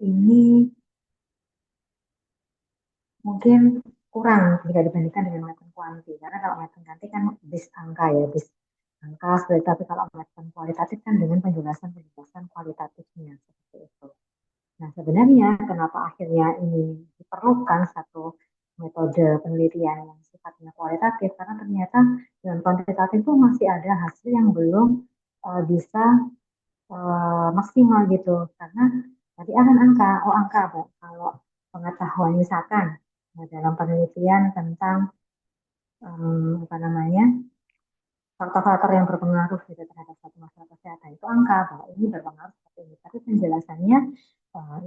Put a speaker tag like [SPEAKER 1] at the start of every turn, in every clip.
[SPEAKER 1] ini mungkin kurang jika dibandingkan dengan melakukan kuanti. Karena kalau melakukan kuanti kan base angka ya, base angka. Tapi kalau melakukan kualitatif kan dengan penjelasan-penjelasan kualitatifnya seperti itu. Nah, sebenarnya kenapa akhirnya ini diperlukan satu metode penelitian yang sifatnya kualitatif? Karena ternyata dengan kuantitatif itu masih ada hasil yang belum bisa maksimal gitu. Karena tadi akan angka, angka Pak. Kalau pengetahuan misalkan dalam penelitian tentang apa namanya faktor-faktor yang berpengaruh gitu terhadap satu masalah kesehatan itu angka bahwa ini berpengaruh seperti ini. Tapi penjelasannya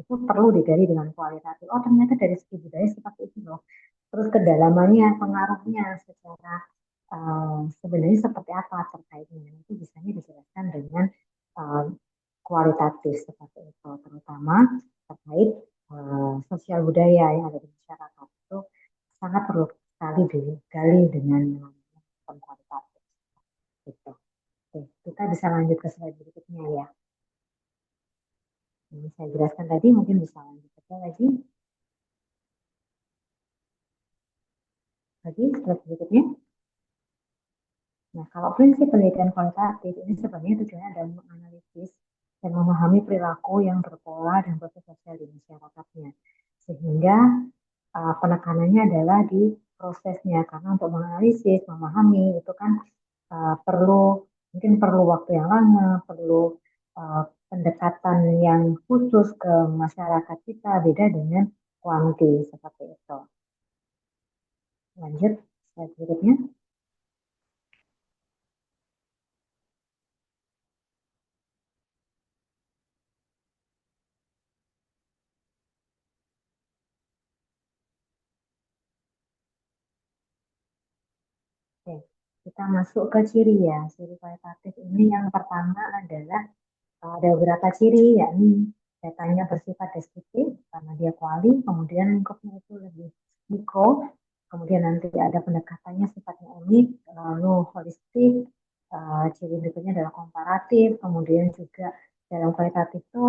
[SPEAKER 1] itu perlu digali dengan kualitatif. Oh ternyata dari segi budaya seperti itu loh. Terus kedalamannya, pengaruhnya secara sebenarnya seperti apa terkaitnya itu bisanya dijelaskan dengan uh, kualitatif seperti itu, terutama terkait sosial budaya yang ada di masyarakat itu sangat perlu sekali digali dengan kualitatif. Gitu. Oke, kita bisa lanjut ke slide berikutnya ya. Ini saya jelaskan tadi, mungkin bisa lanjut saja lagi. Slide berikutnya. Nah, kalau prinsip penelitian kualitatif ini sebenarnya tujuannya adalah menganalisis dan memahami perilaku yang berpola dan proses sosial di masyarakatnya. Sehingga penekanannya adalah di prosesnya, karena untuk menganalisis, memahami itu kan mungkin perlu waktu yang lama, perlu pendekatan yang khusus ke masyarakat kita, beda dengan kuanti seperti itu. Lanjut slide berikutnya. Oke, kita masuk ke ciri ya. Ciri kualitatif ini yang pertama adalah ada beberapa ciri, yakni datanya bersifat deskriptif karena dia kuali, kemudian lingkupnya itu lebih mikro, kemudian nanti ada pendekatannya sifatnya unik, lalu holistik, ciri berikutnya adalah komparatif, kemudian juga dalam kualitatif itu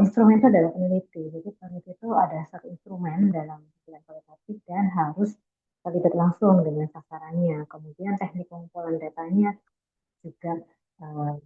[SPEAKER 1] instrumen itu adalah peneliti. Jadi peneliti itu ada satu instrumen dalam penelitian kualitatif dan harus terlibat langsung dengan sasarannya. Kemudian teknik pengumpulan datanya juga uh,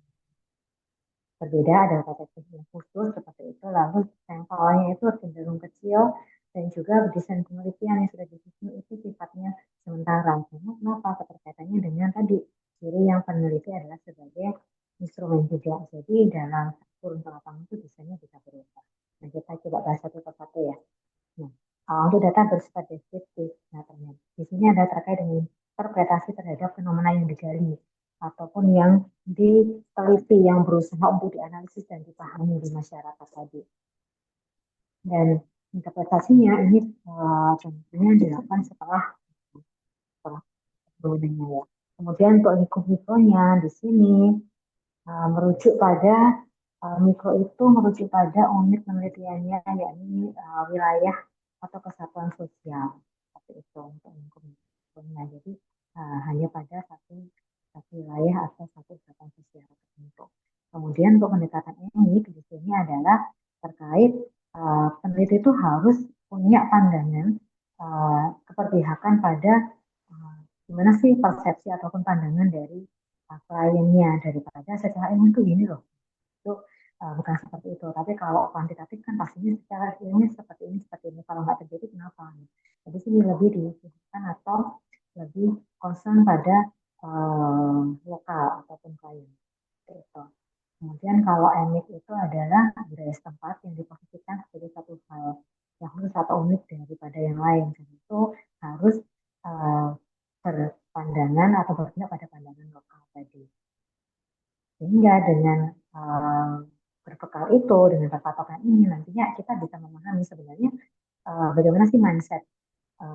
[SPEAKER 1] berbeda, ada teknik yang khusus seperti itu. Lalu sampelnya itu cenderung kecil dan juga desain penelitian yang sudah disusun itu sifatnya sementara. Karena kenapa? Keterkaitannya dengan tadi ciri yang peneliti adalah sebagai instrumen juga. Jadi dalam turun ke lapangan itu desainnya bisa berubah. Nah kita coba bahas satu persatu ya. Nah, untuk data bersifat deskriptif, nah ternyata di sini ada terkait dengan interpretasi terhadap fenomena yang digali ataupun yang diteliti, yang berusaha untuk dianalisis dan dipahami di masyarakat tadi. Dan interpretasinya ini tentunya dilakukan setelah sebelumnya ya. Kemudian untuk mikro-mikronya di sini merujuk pada mikro itu merujuk pada unit penelitiannya, yakni wilayah atau kesatuan sosial seperti itu untuk lingkungannya. Jadi hanya pada satu wilayah atau satu kesatuan sosial tertentu. Kemudian untuk pendekatan unik di sini adalah terkait peneliti itu harus punya pandangan keperpihakan pada gimana sih persepsi ataupun pandangan dari kliennya, daripada secara ilmu itu gini loh. Itu bukan seperti itu. Tapi kalau kuantitatif kan pastinya secara ilmiah seperti ini, seperti ini. Kalau nggak terjadi kenapa? Jadi sini lebih diusahakan atau lebih concern pada lokal ataupun klien. Itu. Kemudian kalau emik itu adalah budaya setempat yang diposisikan sebagai satu hal yang khusus atau unik daripada yang lain. Dan itu harus uh, berpandangan atau berpihak pada pandangan lokal tadi. Sehingga dengan berbekal itu, dengan berpatokan ini, nantinya kita bisa memahami sebenarnya bagaimana sih mindset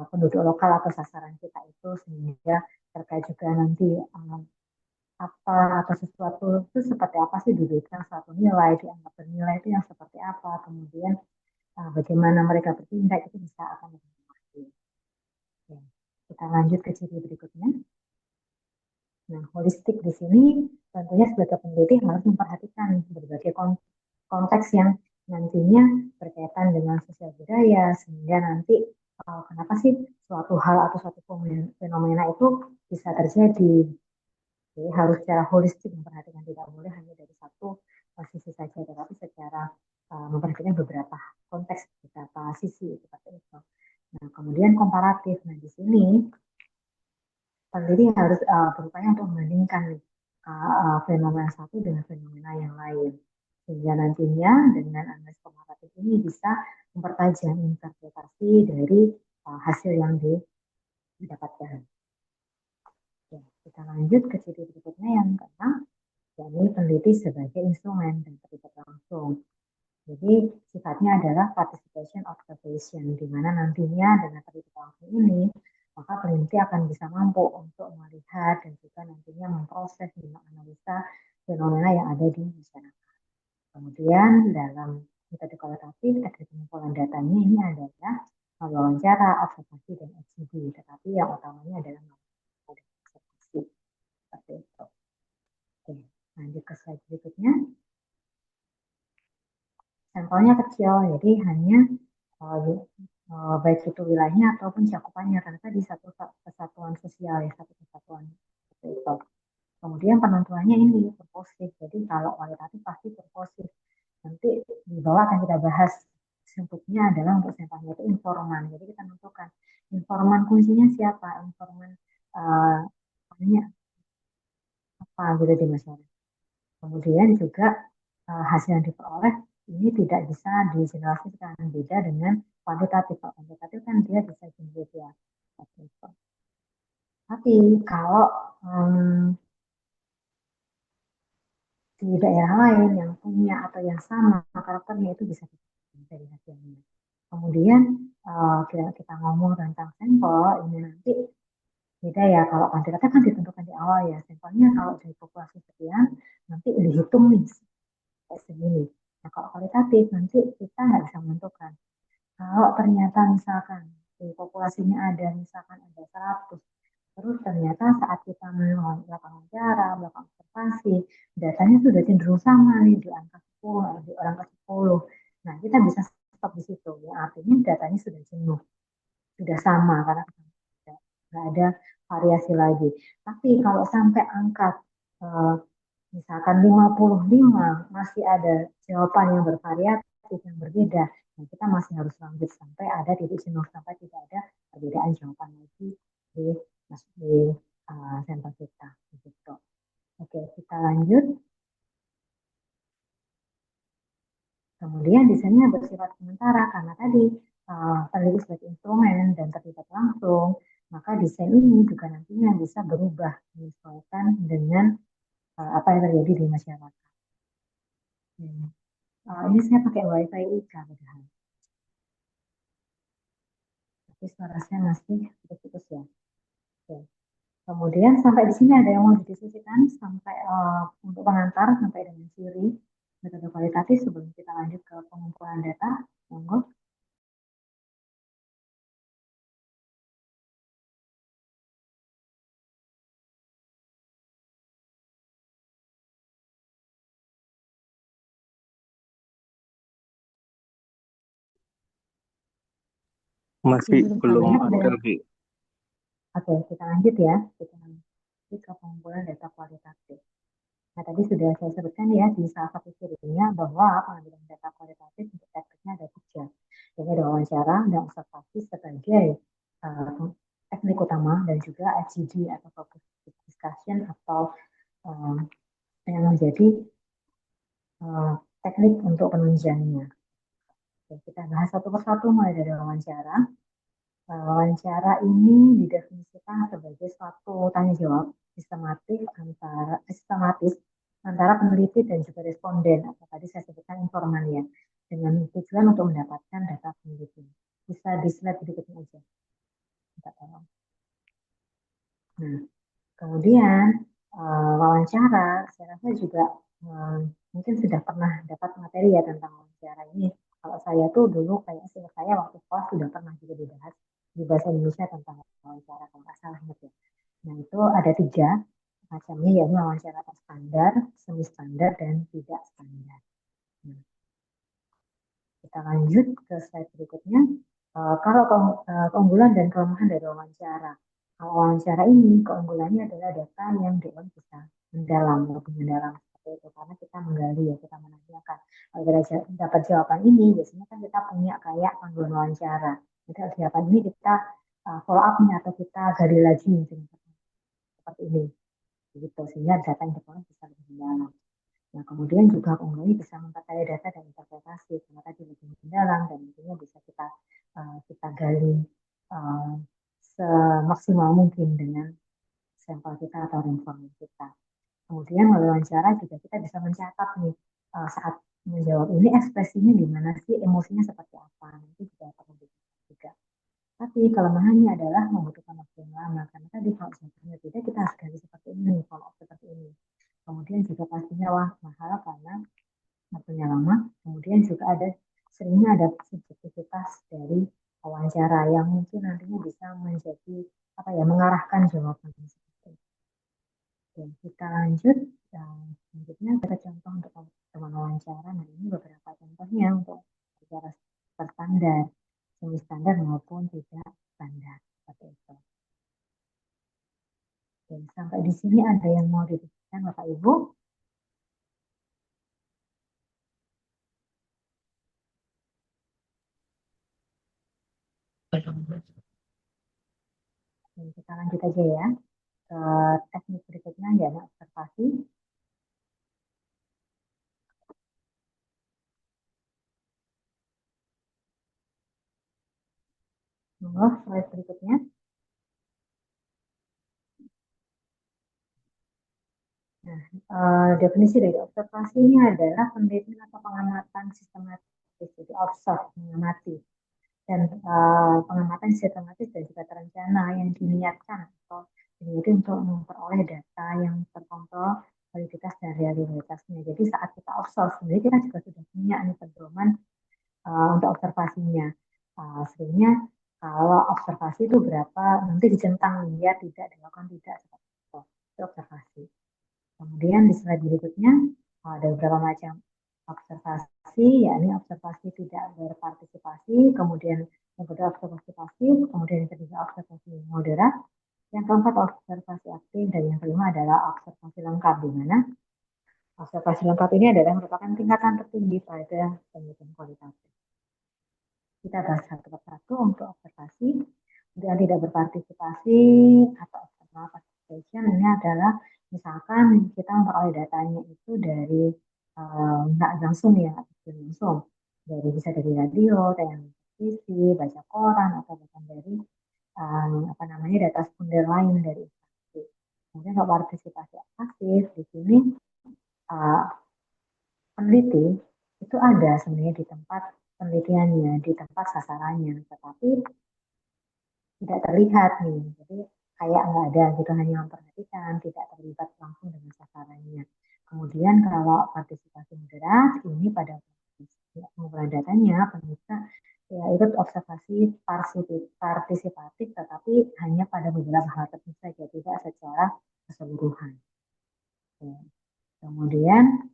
[SPEAKER 1] penduduk lokal atau sasaran kita itu, sehingga terkait juga nanti apa atau sesuatu itu seperti apa sih diberikan suatu nilai, dianggap bernilai itu yang seperti apa, kemudian bagaimana mereka bertindak itu bisa akan lebih pasti. Ya. Kita lanjut ke ciri berikutnya. Nah, holistik di sini tentunya sebagai peneliti harus memperhatikan berbagai konteks yang nantinya berkaitan dengan sosial budaya, sehingga nanti kenapa sih suatu hal atau suatu fenomena itu bisa terjadi. Jadi harus secara holistik memperhatikan, tidak boleh hanya dari satu sisi saja, tetapi secara memperhatikan beberapa konteks, beberapa sisi seperti itu. Nah, kemudian komparatif. Nah, di sini peneliti harus berupaya untuk membandingkan fenomena satu dengan fenomena yang lain. Sehingga nantinya dengan analisis komparatif ini bisa mempertajam interpretasi dari hasil yang didapatkan. Ya, kita lanjut ke ciri berikutnya yang keenam, yakni peneliti sebagai instrumen dan terlibat langsung. Jadi sifatnya adalah participation observation, di mana nantinya dengan terlibat langsung ini, maka peneliti akan bisa mampu untuk melihat dan juga nantinya memproses dan menganalisa fenomena yang ada di masyarakat. Kemudian dalam metode kualitatif, teknik pengumpulan datanya ini adalah wawancara, observasi, dan eksibisi, tetapi yang utamanya adalah metode observasi. Seperti itu. Oke, lanjut ke slide berikutnya. Sampelnya kecil, jadi hanya baik itu wilayahnya ataupun cakupannya, karena di satu kesatuan sosial ya, satu kesatuan seperti itu. Kemudian penentuannya ini purposif, jadi kalau kualitatif pasti purposif. Nanti di bawah akan kita bahas sebutnya adalah untuk sampelnya itu informan. Jadi kita menentukan informan kuncinya siapa, informan uh, apa gitu di masyarakat. Kemudian juga hasil yang diperoleh ini tidak bisa dijelaskan, beda dengan kuantitatif. Kalau kuantitatif kan dia bisa jumlah ya. Tapi kalau di daerah lain yang punya atau yang sama karakternya itu bisa dari hasilnya. Kemudian kita ngomong tentang sampel ini nanti beda ya. Kalau kuantitatif kan ditentukan di awal ya, sampelnya kalau dari populasi sekian nanti dihitung nih segini. Nah, kalau kualitatif nanti kita nggak bisa menentukan. Kalau ternyata misalkan di populasinya ada misalkan ada 100, terus ternyata saat kita melakukan wawancara, melakukan observasi, datanya sudah cenderung sama nih di angka 10, di orang ke 10. Nah, kita bisa stop di situ. Ya, artinya datanya sudah jenuh, sudah sama karena nggak ada variasi lagi. Tapi kalau sampai angka misalkan 55 masih ada jawaban yang bervariatif, yang berbeda, nah kita masih harus lanjut sampai ada titik jenuh, sampai tidak ada perbedaan jawaban lagi di sampel kita. Gitu. Oke, kita lanjut. Kemudian desainnya bersifat sementara karena tadi peneliti sebagai instrumen dan terlibat langsung, maka desain ini juga nantinya bisa berubah menyesuaikan dengan apa yang terjadi di masyarakat. Ini saya pakai WiFi IKA padahal. Tapi suaranya masih putus-putus ya. Oke. Kemudian sampai di sini ada yang mau didiskusikan sampai untuk pengantar sampai dengan ciri metode kualitatif sebelum kita lanjut ke pengumpulan data. Monggo.
[SPEAKER 2] Masih belum ada, Bi.
[SPEAKER 1] Oke, kita lanjut ya. Kita lanjut ke pengumpulan data kualitatif. Nah, tadi sudah saya sebutkan ya di salah satu cirinya bahwa pengambilan data kualitatif untuk tekniknya ada tiga. Jadi ada wawancara dan observasi sebagai teknik utama dan juga IGD atau focus discussion atau yang menjadi teknik untuk penunjangnya. Oke, kita bahas satu persatu mulai dari wawancara. Wawancara ini didefinisikan sebagai suatu tanya jawab sistematis antara peneliti dan juga responden, atau tadi saya sebutkan informan ya, dengan tujuan untuk mendapatkan data peneliti. Bisa di slide berikutnya aja. Kita tolong. Nah, kemudian wawancara, saya rasa juga mungkin sudah pernah dapat materi ya tentang wawancara ini. Kalau saya tuh dulu kayak seingat saya waktu sekolah sudah pernah juga dibahas di bahasa Indonesia tentang wawancara, kalau nggak salah ya. Nah, itu ada tiga macamnya, yaitu wawancara standar, semi standar, dan tidak standar. Nah, kita lanjut ke slide berikutnya. Kalau keunggulan dan kelemahan dari wawancara. Kalau wawancara ini keunggulannya adalah data yang diolah bisa mendalam, lebih mendalam seperti itu karena kita menggali ya, kita menanyakan. Kalau kita dapat jawaban ini, biasanya kan kita punya kayak panduan wawancara. Jadi jawaban ini kita follow up-nya atau kita gali lagi seperti ini. Begitu, sehingga data yang diperoleh bisa lebih mendalam. Nah, kemudian juga pengemudi bisa memperkaya data dan interpretasi karena tadi lebih mendalam dan tentunya bisa kita gali semaksimal mungkin dengan sampel kita atau informan kita. Kemudian melalui wawancara juga kita bisa mencatat nih saat menjawab ini ekspresinya gimana sih, emosinya seperti apa. Nanti juga perlu dicatat juga. Tapi kelemahannya adalah membutuhkan waktu yang lama karena tadi kalau misalnya tidak kita harus gali seperti ini, follow up seperti ini. Kemudian juga pastinya mahal karena waktunya lama. Kemudian juga seringnya ada subjektivitas dari wawancara yang mungkin nantinya bisa menjadi mengarahkan jawaban seperti itu. Oke, kita lanjut. Selanjutnya kita contoh untuk teman wawancara. Nah, ini beberapa contohnya untuk wawancara standar, semi standar maupun tidak standar seperti itu. Oke, sampai di sini ada yang mau ditanyakan Bapak Ibu? Oke, kita lanjut aja ya ke teknik berikutnya yaitu observasi. Slide berikutnya. Nah, definisi dari observasi ini adalah penelitian atau pengamatan sistematis, jadi observe, mengamati, dan pengamatan sistematis dan juga terencana yang diniatkan atau diniati untuk memperoleh data yang terkontrol, validitas dan realitasnya. Jadi saat kita observe, sebenarnya kita juga sudah punya nih pedoman untuk observasinya. Seringnya kalau observasi itu berapa, nanti dicentang lihat, tidak dilakukan tidak seperti itu. Itu observasi. Kemudian di slide berikutnya ada beberapa macam observasi, yakni observasi tidak berpartisipasi, kemudian yang kedua observasi pasif, kemudian yang ketiga observasi moderat, yang keempat observasi aktif, dan yang kelima adalah observasi lengkap, di mana observasi lengkap ini adalah merupakan tingkatan tertinggi pada penelitian kualitatif. Kita bahas satu persatu untuk observasi, dan tidak berpartisipasi atau observasi participation ini adalah misalkan kita memperoleh datanya itu dari nggak langsung ya, langsung dari bisa dari radio, televisi, baca koran atau bahkan dari data sekunder lain dari instansi. Kemudian kalau partisipasi aktif di sini uh, peneliti itu ada sebenarnya di tempat penelitiannya, di tempat sasarannya, tetapi tidak terlihat nih. Jadi kayak nggak ada gitu, hanya memperhatikan, tidak terlibat langsung dengan sasarannya. Kemudian kalau partisipasi moderat, ini pada pengumpulan datanya, pemirsa ya ikut observasi partisipatif, tetapi hanya pada beberapa hal tertentu saja, tidak secara keseluruhan. Oke. Kemudian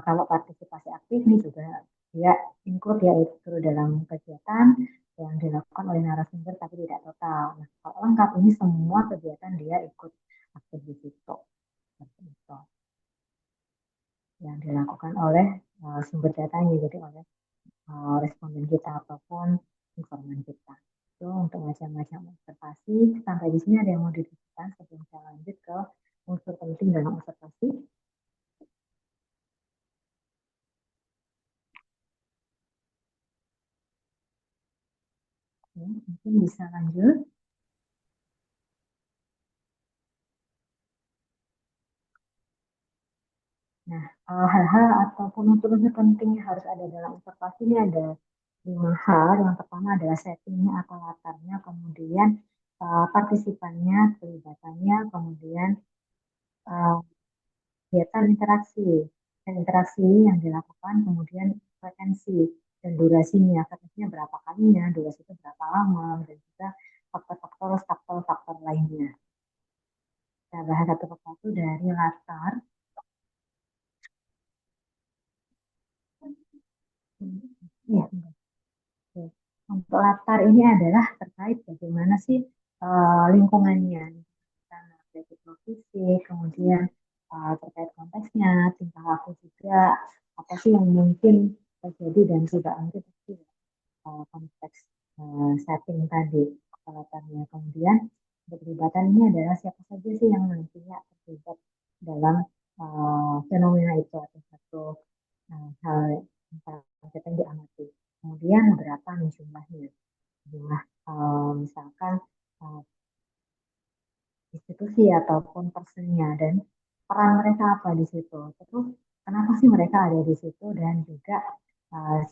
[SPEAKER 1] kalau partisipasi aktif ini juga dia include yaitu dalam kegiatan yang dilakukan oleh narasumber tapi tidak total. Nah, kalau lengkap ini semua kegiatan dia ikut aktif di situ. Seperti itu. Yang dilakukan oleh sumber datanya, jadi oleh responden kita ataupun informan kita. Itu untuk macam-macam observasi. Sampai di sini ada yang mau didiskusikan sebelum saya lanjut ke unsur penting dalam observasi. Oke, mungkin bisa lanjut. Nah, hal-hal ataupun unsur-unsur penting yang harus ada dalam observasi ini ada 5 hal. Yang pertama adalah settingnya atau latarnya, kemudian partisipannya, kelibatannya, kemudian kegiatan interaksi dan interaksi yang dilakukan, kemudian frekuensi dan durasinya, frekuensinya berapa kalinya, durasi itu berapa lama, dan juga faktor-faktor lainnya. Kita bahas satu persatu dari latar. latar ini adalah terkait bagaimana sih lingkungannya, karena dari fisik, kemudian terkait konteksnya, tingkah laku juga, apa sih yang mungkin terjadi dan tidak mungkin terjadi konteks setting tadi latarnya. Kemudian keterlibatan ini adalah siapa saja sih yang nantinya terlibat dalam fenomena itu atau satu hal yang diamati. Kemudian berapa nih jumlahnya? Jumlah misalkan uh, institusi ataupun personnya dan peran mereka apa di situ. Terus kenapa sih mereka ada di situ dan juga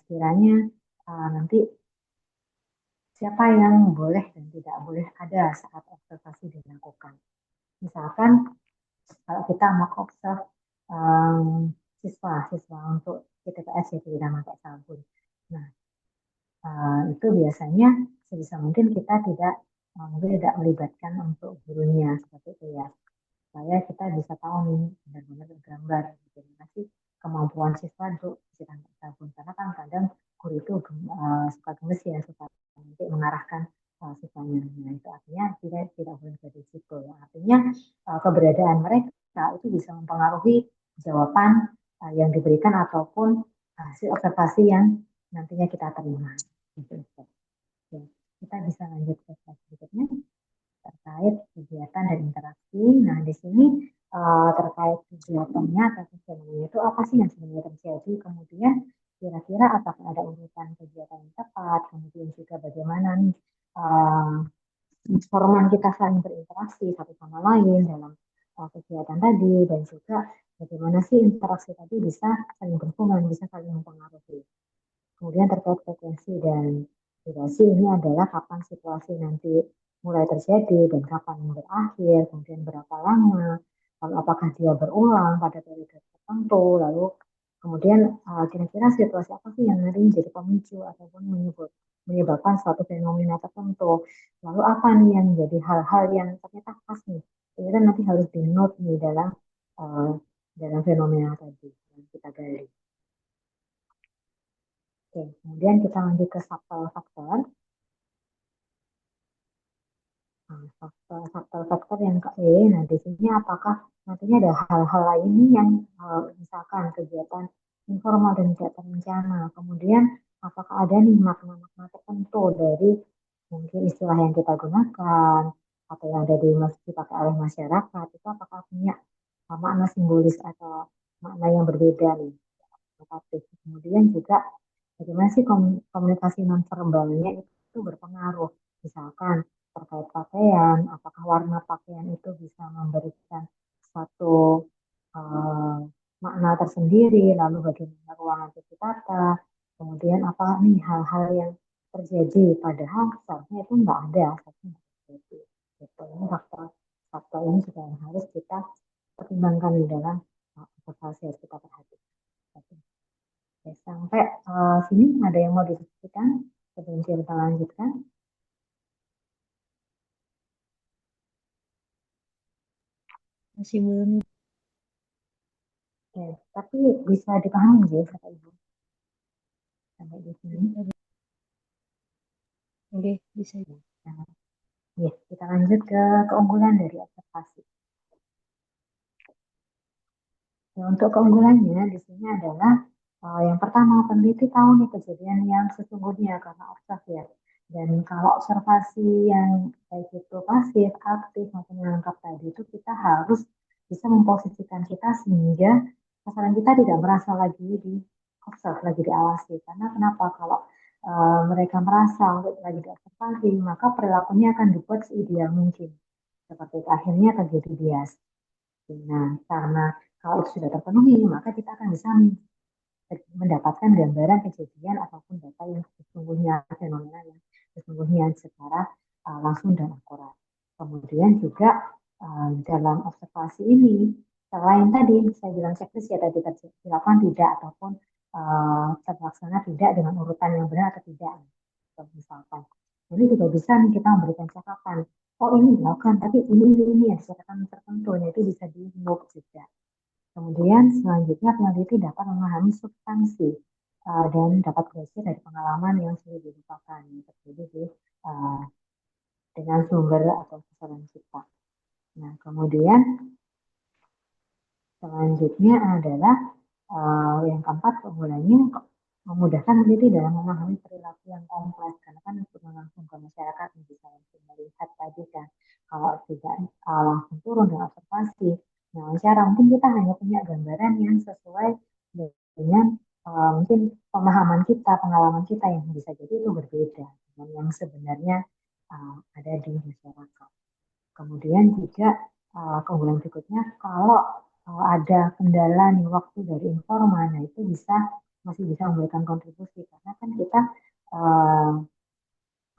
[SPEAKER 1] sekiranya nanti siapa yang boleh dan tidak boleh ada saat observasi dilakukan. Misalkan kalau kita mau observe siswa untuk TTPS ya tidak pakai sabun. Nah, itu biasanya sebisa mungkin kita tidak mungkin tidak melibatkan untuk gurunya seperti itu ya. Supaya kita bisa tahu nih benar-benar gambar bagaimana sih kemampuan siswa untuk bisa tanpa sabun. Karena kan kadang guru itu suka gemes ya, suka nanti mengarahkan siswanya. Nah, itu artinya tidak boleh jadi situ ya. Artinya keberadaan mereka itu bisa mempengaruhi jawaban yang diberikan ataupun hasil observasi yang nantinya kita terima. Gitu. Oke. Kita bisa lanjut ke slide berikutnya terkait kegiatan dan interaksi. Nah, di sini terkait kegiatannya atau fenomena itu apa sih yang sebenarnya terjadi? Kemudian kira-kira apakah ada urutan kegiatan yang tepat? Kemudian juga bagaimana nih informan kita saling berinteraksi satu sama lain dalam kegiatan tadi dan juga bagaimana sih interaksi tadi bisa saling berhubungan, bisa saling mempengaruhi. Kemudian terkait frekuensi dan durasi ini adalah kapan situasi nanti mulai terjadi dan kapan berakhir, kemudian berapa lama, lalu apakah dia berulang pada periode tertentu, lalu kemudian kira-kira situasi apa sih yang nanti menjadi pemicu ataupun menyebabkan suatu fenomena tertentu, lalu apa nih yang menjadi hal-hal yang ternyata pas nih, ternyata nanti harus di note nih uh, dalam fenomena tadi yang kita gali. Oke, kemudian kita lanjut ke faktor-faktor. Nah, faktor-faktor yang ke E, nah di sini apakah nantinya ada hal-hal lain nih yang misalkan kegiatan informal dan tidak terencana. Kemudian apakah ada nih makna-makna tertentu dari mungkin istilah yang kita gunakan atau yang ada dipakai oleh masyarakat itu apakah punya makna simbolis atau makna yang berbeda nih. Kemudian juga bagaimana sih komunikasi nonverbalnya itu berpengaruh. Misalkan terkait pakaian, apakah warna pakaian itu bisa memberikan satu uh, makna tersendiri, lalu bagaimana ruangan cuci tata, kemudian apa nih hal-hal yang terjadi padahal seharusnya itu nggak ada, seharusnya nggak terjadi. Gitu. Ini faktor ini juga yang harus kita pertimbangkan di dalam observasi harus kita perhatikan. Oke, sampai sini ada yang mau diskusikan sebelum kita lanjutkan?
[SPEAKER 3] Masih belum.
[SPEAKER 1] Oke, tapi bisa dipahami ya kata Ibu sampai di sini.
[SPEAKER 3] Oke, bisa.
[SPEAKER 1] Nah, ya, kita lanjut ke keunggulan dari observasi. Ya, untuk keunggulannya di sini adalah yang pertama peneliti tahu nih kejadian yang sesungguhnya karena observasi ya. Dan kalau observasi yang baik itu pasif, aktif maupun menangkap tadi itu kita harus bisa memposisikan kita sehingga sasaran kita tidak merasa lagi di observe, lagi diawasi. Karena kenapa? Kalau mereka merasa untuk lagi diobservasi, maka perilakunya akan dibuat seideal mungkin. Seperti itu, akhirnya terjadi bias. Nah, karena kalau itu sudah terpenuhi, maka kita akan bisa mendapatkan gambaran kejadian ataupun data yang sesungguhnya, fenomena yang sesungguhnya secara langsung dan akurat. Kemudian juga dalam observasi ini, selain tadi saya bilang checklist ya tadi dilakukan tidak ataupun terlaksana tidak dengan urutan yang benar atau tidak. Misalkan, ini juga bisa nih kita memberikan catatan. Oh ini dilakukan, tapi ini ya catatan tertentu, nah, itu bisa di note juga. Kemudian selanjutnya peneliti dapat memahami substansi dan dapat belajar dari pengalaman yang sudah dilupakan yang terjadi dengan sumber atau sasaran kita. Nah, kemudian selanjutnya adalah yang keempat, keunggulannya memudahkan meneliti dalam memahami perilaku yang kompleks karena kan untuk langsung ke masyarakat bisa langsung melihat tadi kan, kalau tidak langsung turun dan observasi. Nah, cara mungkin kita hanya punya gambaran yang sesuai dengan mungkin pemahaman kita, pengalaman kita yang bisa jadi itu berbeda dengan yang sebenarnya ada di masyarakat. Kemudian juga keunggulan berikutnya, kalau ada kendala nih waktu dari informan, nah itu masih bisa memberikan kontribusi karena kan kita uh,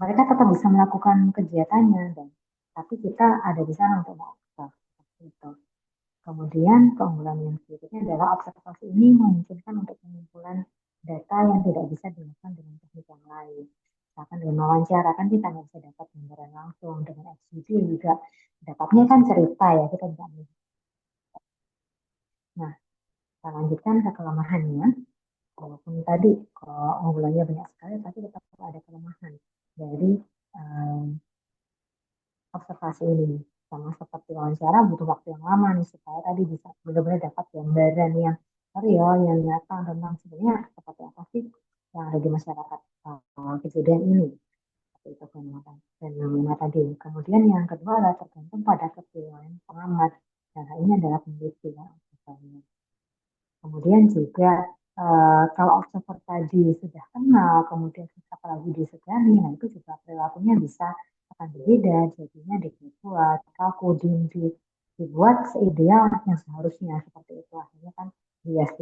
[SPEAKER 1] mereka tetap bisa melakukan kegiatannya dan tapi kita ada di sana untuk mengobserv seperti itu. Kemudian keunggulan yang berikutnya adalah observasi ini memungkinkan untuk pengumpulan data yang tidak bisa dilakukan dengan teknik yang lain. Misalkan dengan wawancara kan kita nggak bisa dapat gambaran langsung, dengan FGD juga dapatnya kan cerita ya, kita bisa melihat. Nah, kita lanjutkan ke kelemahannya. Walaupun tadi keunggulannya banyak sekali, tapi tetap ada kelemahan dari observasi ini. Sama seperti wawancara butuh waktu yang lama nih supaya tadi bisa benar-benar dapat gambaran yang real, yang nyata tentang sebenarnya seperti apa sih yang ada di masyarakat kejadian ini. Seperti itu fenomena tadi. Kemudian yang kedua adalah tergantung pada kepilaian pengamat. Dan ini adalah peneliti ya. Kemudian juga kalau observer tadi sudah kenal, kemudian apalagi disegani, nah itu juga perilakunya bisa akan berbeda, jadinya dibuat kaku, dibuat seideal yang seharusnya seperti itu. Akhirnya kan bias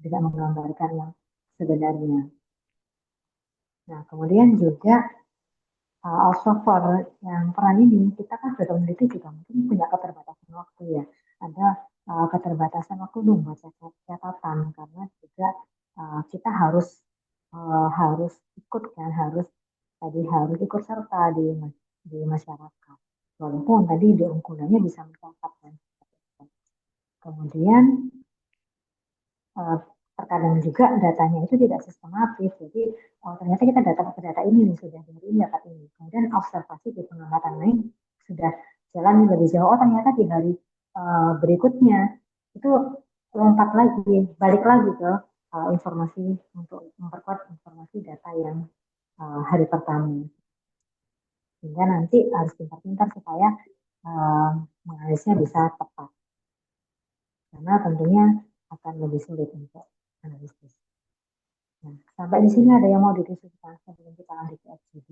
[SPEAKER 1] tidak menggambarkan yang sebenarnya. Nah, kemudian juga observer yang peran ini, kita kan sudah meneliti juga mungkin punya keterbatasan waktu ya. Ada keterbatasan waktu membuat catatan karena juga kita harus ikut kan, harus ikut serta di masyarakat. Walaupun tadi di unggulannya bisa mencatat kan. Kemudian terkadang juga datanya itu tidak sistematis. Jadi ternyata kita dapat data ini nih, sudah dari ini dapat ini. Kemudian observasi di pengamatan lain sudah jalan lebih jauh. Oh ternyata di hari berikutnya itu lompat lagi, balik lagi ke informasi untuk memperkuat informasi data yang hari pertama. Sehingga nanti harus pintar-pintar supaya menganalisnya bisa tepat. Karena tentunya akan lebih sulit untuk analisis. Nah, sampai di sini ada yang mau didiskusikan sebelum kita lanjut ke FGD?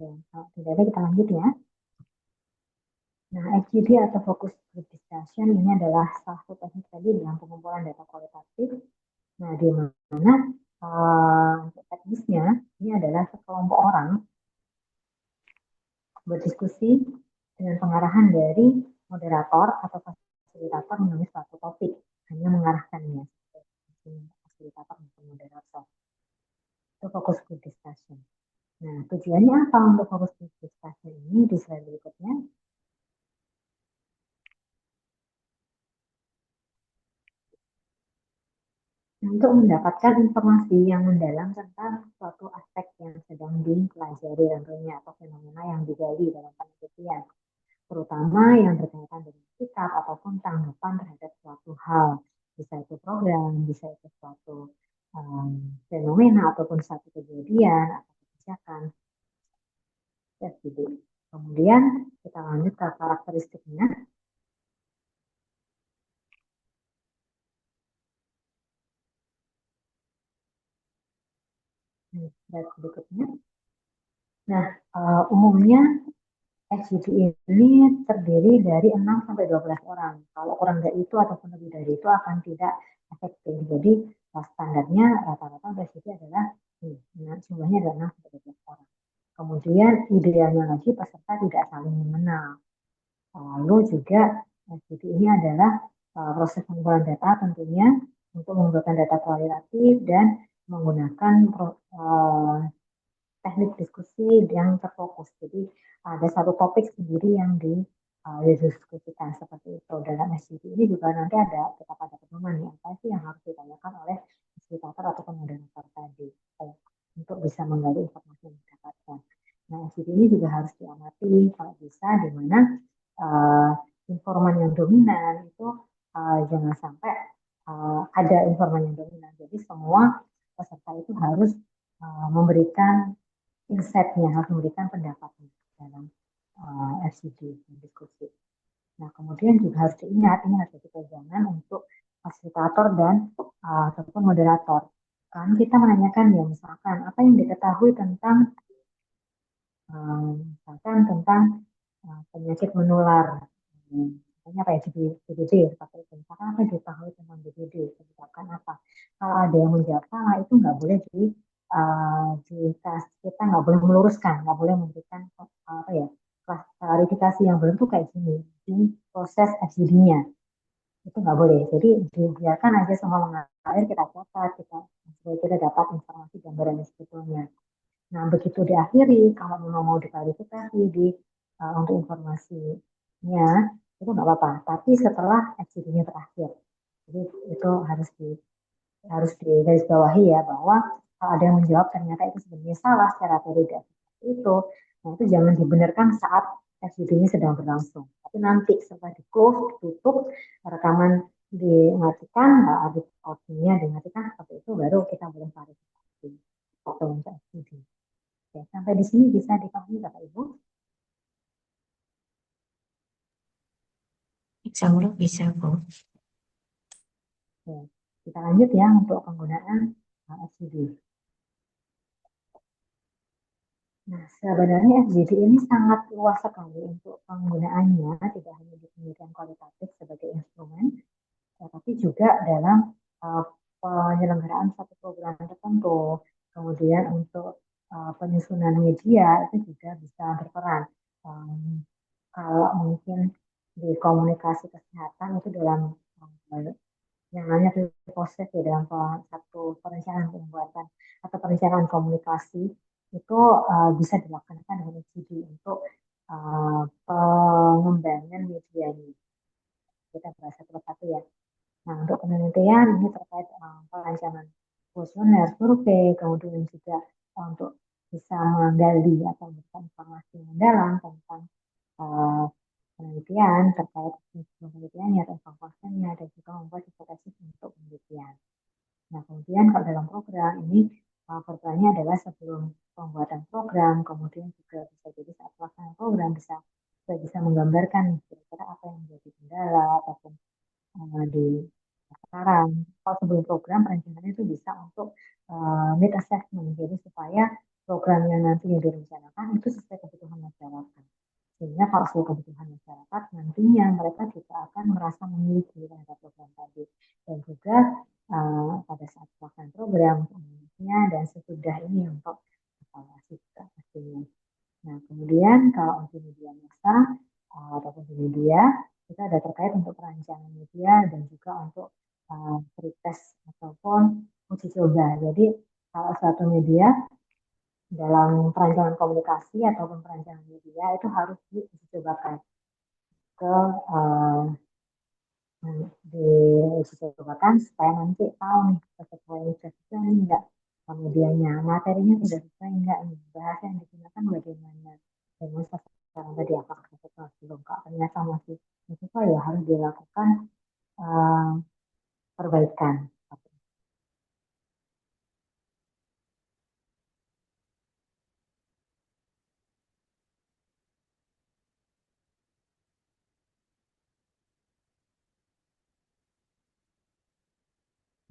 [SPEAKER 1] Ya, kalau tidak ada kita lanjut ya. Nah, FGD atau Focus Group Discussion ini adalah salah satu teknik tadi dalam pengumpulan data kualitatif. Nah, di mana untuk teknisnya ini adalah sekelompok orang berdiskusi dengan pengarahan dari moderator atau fasilitator menulis suatu topik, hanya mengarahkannya. Fasilitator atau moderator. Itu fokus group discussion. Nah, tujuannya apa untuk fokus group discussion ini di slide berikutnya? Untuk mendapatkan informasi yang mendalam tentang suatu aspek yang sedang dipelajari tentunya atau fenomena yang digali dalam penelitian, terutama yang berkaitan dengan sikap ataupun tanggapan terhadap suatu hal, bisa itu program, bisa itu suatu fenomena ataupun satu kejadian atau kebijakan. Kemudian kita lanjut ke karakteristiknya. Berikutnya. Nah, umumnya FGD ini terdiri dari 6 sampai 12 orang. Kalau kurang dari itu ataupun lebih dari itu akan tidak efektif. Jadi standarnya rata-rata FGD adalah jumlahnya adalah 6 sampai 12 orang. Kemudian idealnya lagi peserta tidak saling mengenal. Lalu juga FGD ini adalah proses pengumpulan data tentunya untuk mengumpulkan data kualitatif dan menggunakan teknik diskusi yang terfokus. Jadi ada satu topik sendiri yang didiskusikan seperti itu. Dalam SGD ini juga nanti ada tetap ada pedoman nih, apa sih yang harus ditanyakan oleh fasilitator atau moderator tadi untuk bisa menggali informasi yang didapatkan. Nah, SGD ini juga harus diamati kalau bisa di mana informan yang dominan itu jangan sampai ada informan yang dominan. Jadi semua peserta itu harus memberikan insight-nya, harus memberikan pendapatnya dalam FCD, diskusi. Nah, kemudian juga harus diingat, ini harus jadi pegangan untuk fasilitator dan ataupun moderator. Kan kita menanyakan ya, misalkan apa yang diketahui tentang misalkan tentang penyakit menular, misalnya apa ya, DBD, seperti itu. Misalkan apa yang diketahui tentang DBD, misalkan apa. Kalau ada yang menjawab salah, itu nggak boleh kita nggak boleh meluruskan, nggak boleh memberikan apa ya, klarifikasi yang benar tuh kayak gini di proses FGD-nya. Itu nggak boleh. Jadi dibiarkan aja semua mengalir, kita catat, supaya kita dapat informasi gambaran sebetulnya. Nah, begitu diakhiri, kalau memang mau diklarifikasi untuk informasinya, itu nggak apa-apa. Tapi setelah FGD-nya berakhir. Jadi itu harus digarisbawahi ya, bahwa kalau ada yang menjawab ternyata itu sebenarnya salah secara tidak seperti itu, nah itu jangan dibenarkan saat FGD-nya sedang berlangsung. Tapi nanti setelah di close, ditutup, rekaman dimatikan, audit outputnya dimatikan, seperti itu baru kita boleh klarifikasi foto untuk FGD. Oke, sampai di sini bisa dipahami Bapak Ibu?
[SPEAKER 4] Insya Allah bisa, Bu.
[SPEAKER 1] Oke, kita lanjut ya untuk penggunaan FGD. Nah, sebenarnya FGD ini sangat luas sekali untuk penggunaannya, tidak hanya di penelitian kualitatif sebagai instrumen, tapi juga dalam penyelenggaraan satu program tertentu. Kemudian untuk penyusunan media itu juga bisa berperan. Kalau mungkin di komunikasi kesehatan itu dalam yang namanya proses ya, dalam satu perencanaan pembuatan atau perencanaan komunikasi itu bisa dilaksanakan dengan FGD untuk pengembangan medianya. Kita bahas satu persatu ya. Nah, untuk penelitian ini terkait perancangan kuesioner, survei, kemudian juga untuk bisa menggali atau memberikan informasi mendalam tentang penelitian terkait penelitiannya atau informasinya, dan juga membuat hipotesis untuk penelitian. Nah, kemudian kalau dalam program ini pertanyaannya adalah sebelum pembuatan program, kemudian juga bisa jadi saat pelaksanaan program bisa menggambarkan kira-kira apa yang menjadi kendala ataupun di sekarang. Kalau sebelum program perencanaan itu bisa untuk need assessment, jadi supaya program yang nantinya direncanakan itu sesuai kebutuhan masyarakat. Sehingga kalau sesuai kebutuhan masyarakat, nantinya mereka juga akan merasa memiliki terhadap program tadi. Dan juga pada saat pelaksanaan program, kemudiannya dan sesudah ini untuk evaluasi juga pastinya. Nah, kemudian kalau uji media massa ataupun uji media, kita ada terkait untuk perancangan media dan juga untuk pretest ataupun uji coba. Jadi kalau suatu media dalam perancangan komunikasi ataupun perancangan media itu harus diuji cobakan ke diuji cobakan supaya nanti tahu nih sesuai sesuai enggak medianya, materinya sudah sesuai enggak nih, bahasa yang digunakan bagaimana, dengan sekarang tadi apakah sesuai belum, kak ternyata masih sesuai ya harus dilakukan perbaikan.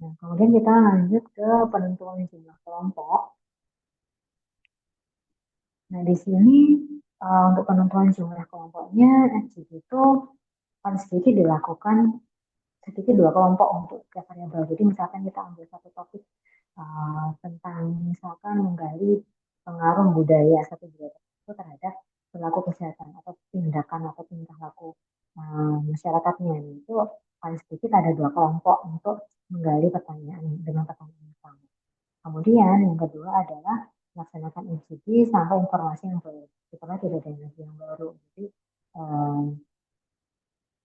[SPEAKER 1] Nah, kemudian kita lanjut ke penentuan jumlah kelompok. Nah, di sini untuk penentuan jumlah kelompoknya, FGD itu paling sedikit dilakukan sedikit 2 kelompok untuk setiap variabel. Jadi misalkan kita ambil satu topik tentang misalkan menggali pengaruh budaya satu budaya itu terhadap perilaku kesehatan atau tindakan atau tingkah laku masyarakatnya, itu paling sedikit kita ada 2 kelompok untuk menggali pertanyaan dengan pertanyaan yang sama. Kemudian yang kedua adalah melaksanakan MCQ sampai informasi yang baru. Supaya tidak ada energi yang baru. Jadi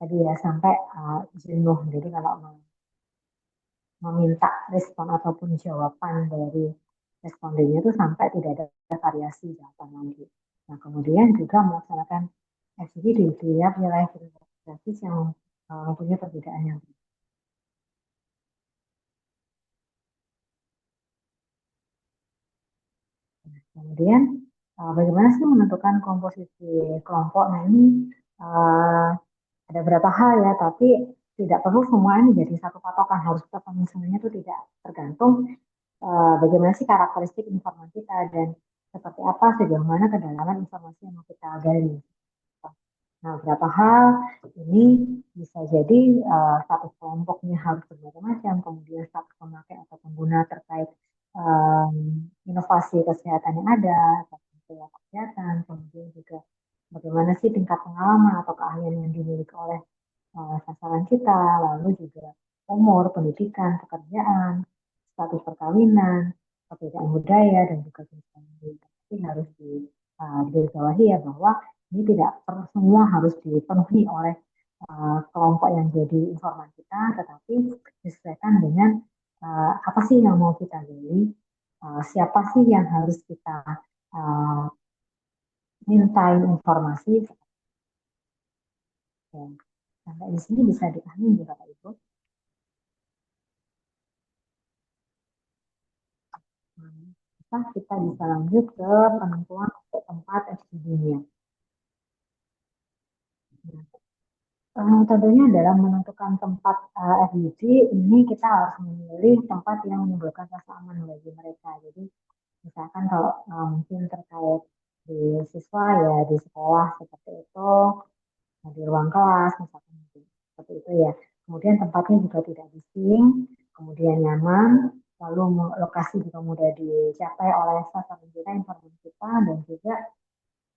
[SPEAKER 1] tadi ya sampai jenuh. Jadi kalau meminta respon ataupun jawaban dari respondennya itu sampai tidak ada variasi jawaban lagi. Nah, kemudian juga melaksanakan FGD di tiap wilayah geografis yang mempunyai perbedaan yang berbeda. Kemudian bagaimana sih menentukan komposisi kelompok? Nah, ini ada beberapa hal ya, tapi tidak perlu semua ini jadi satu patokan, harus ketemu semuanya itu tidak, tergantung bagaimana sih karakteristik informasi kita dan seperti apa sejauh mana kedalaman informasi yang mau kita gali. Nah, beberapa hal ini bisa jadi status kelompoknya harus bermacam-macam, kemudian status pemakai atau pengguna terkait inovasi kesehatan yang ada, atau kesehatan, kemudian juga bagaimana sih tingkat pengalaman atau keahlian yang dimiliki oleh sasaran kita, lalu juga umur, pendidikan, pekerjaan, status perkawinan, perbedaan budaya, dan juga kehidupan. Tapi harus digarisbawahi ya bahwa ini tidak semua harus dipenuhi oleh kelompok yang jadi informan kita, tetapi disesuaikan dengan apa sih yang mau kita gali, siapa sih yang harus kita mintain informasi. Oke. Sampai di sini bisa dipahami ya Bapak Ibu. Kita bisa lanjut ke penentuan tempat FGD-nya. Tentunya dalam menentukan tempat FGD ini kita harus memilih tempat yang menimbulkan rasa aman bagi mereka. Jadi misalkan kalau mungkin terkait di siswa ya di sekolah seperti itu, di ruang kelas misalkan seperti itu ya. Kemudian tempatnya juga tidak bising, kemudian nyaman, lalu lokasi juga mudah dicapai oleh sasaran kita, informan kita, dan juga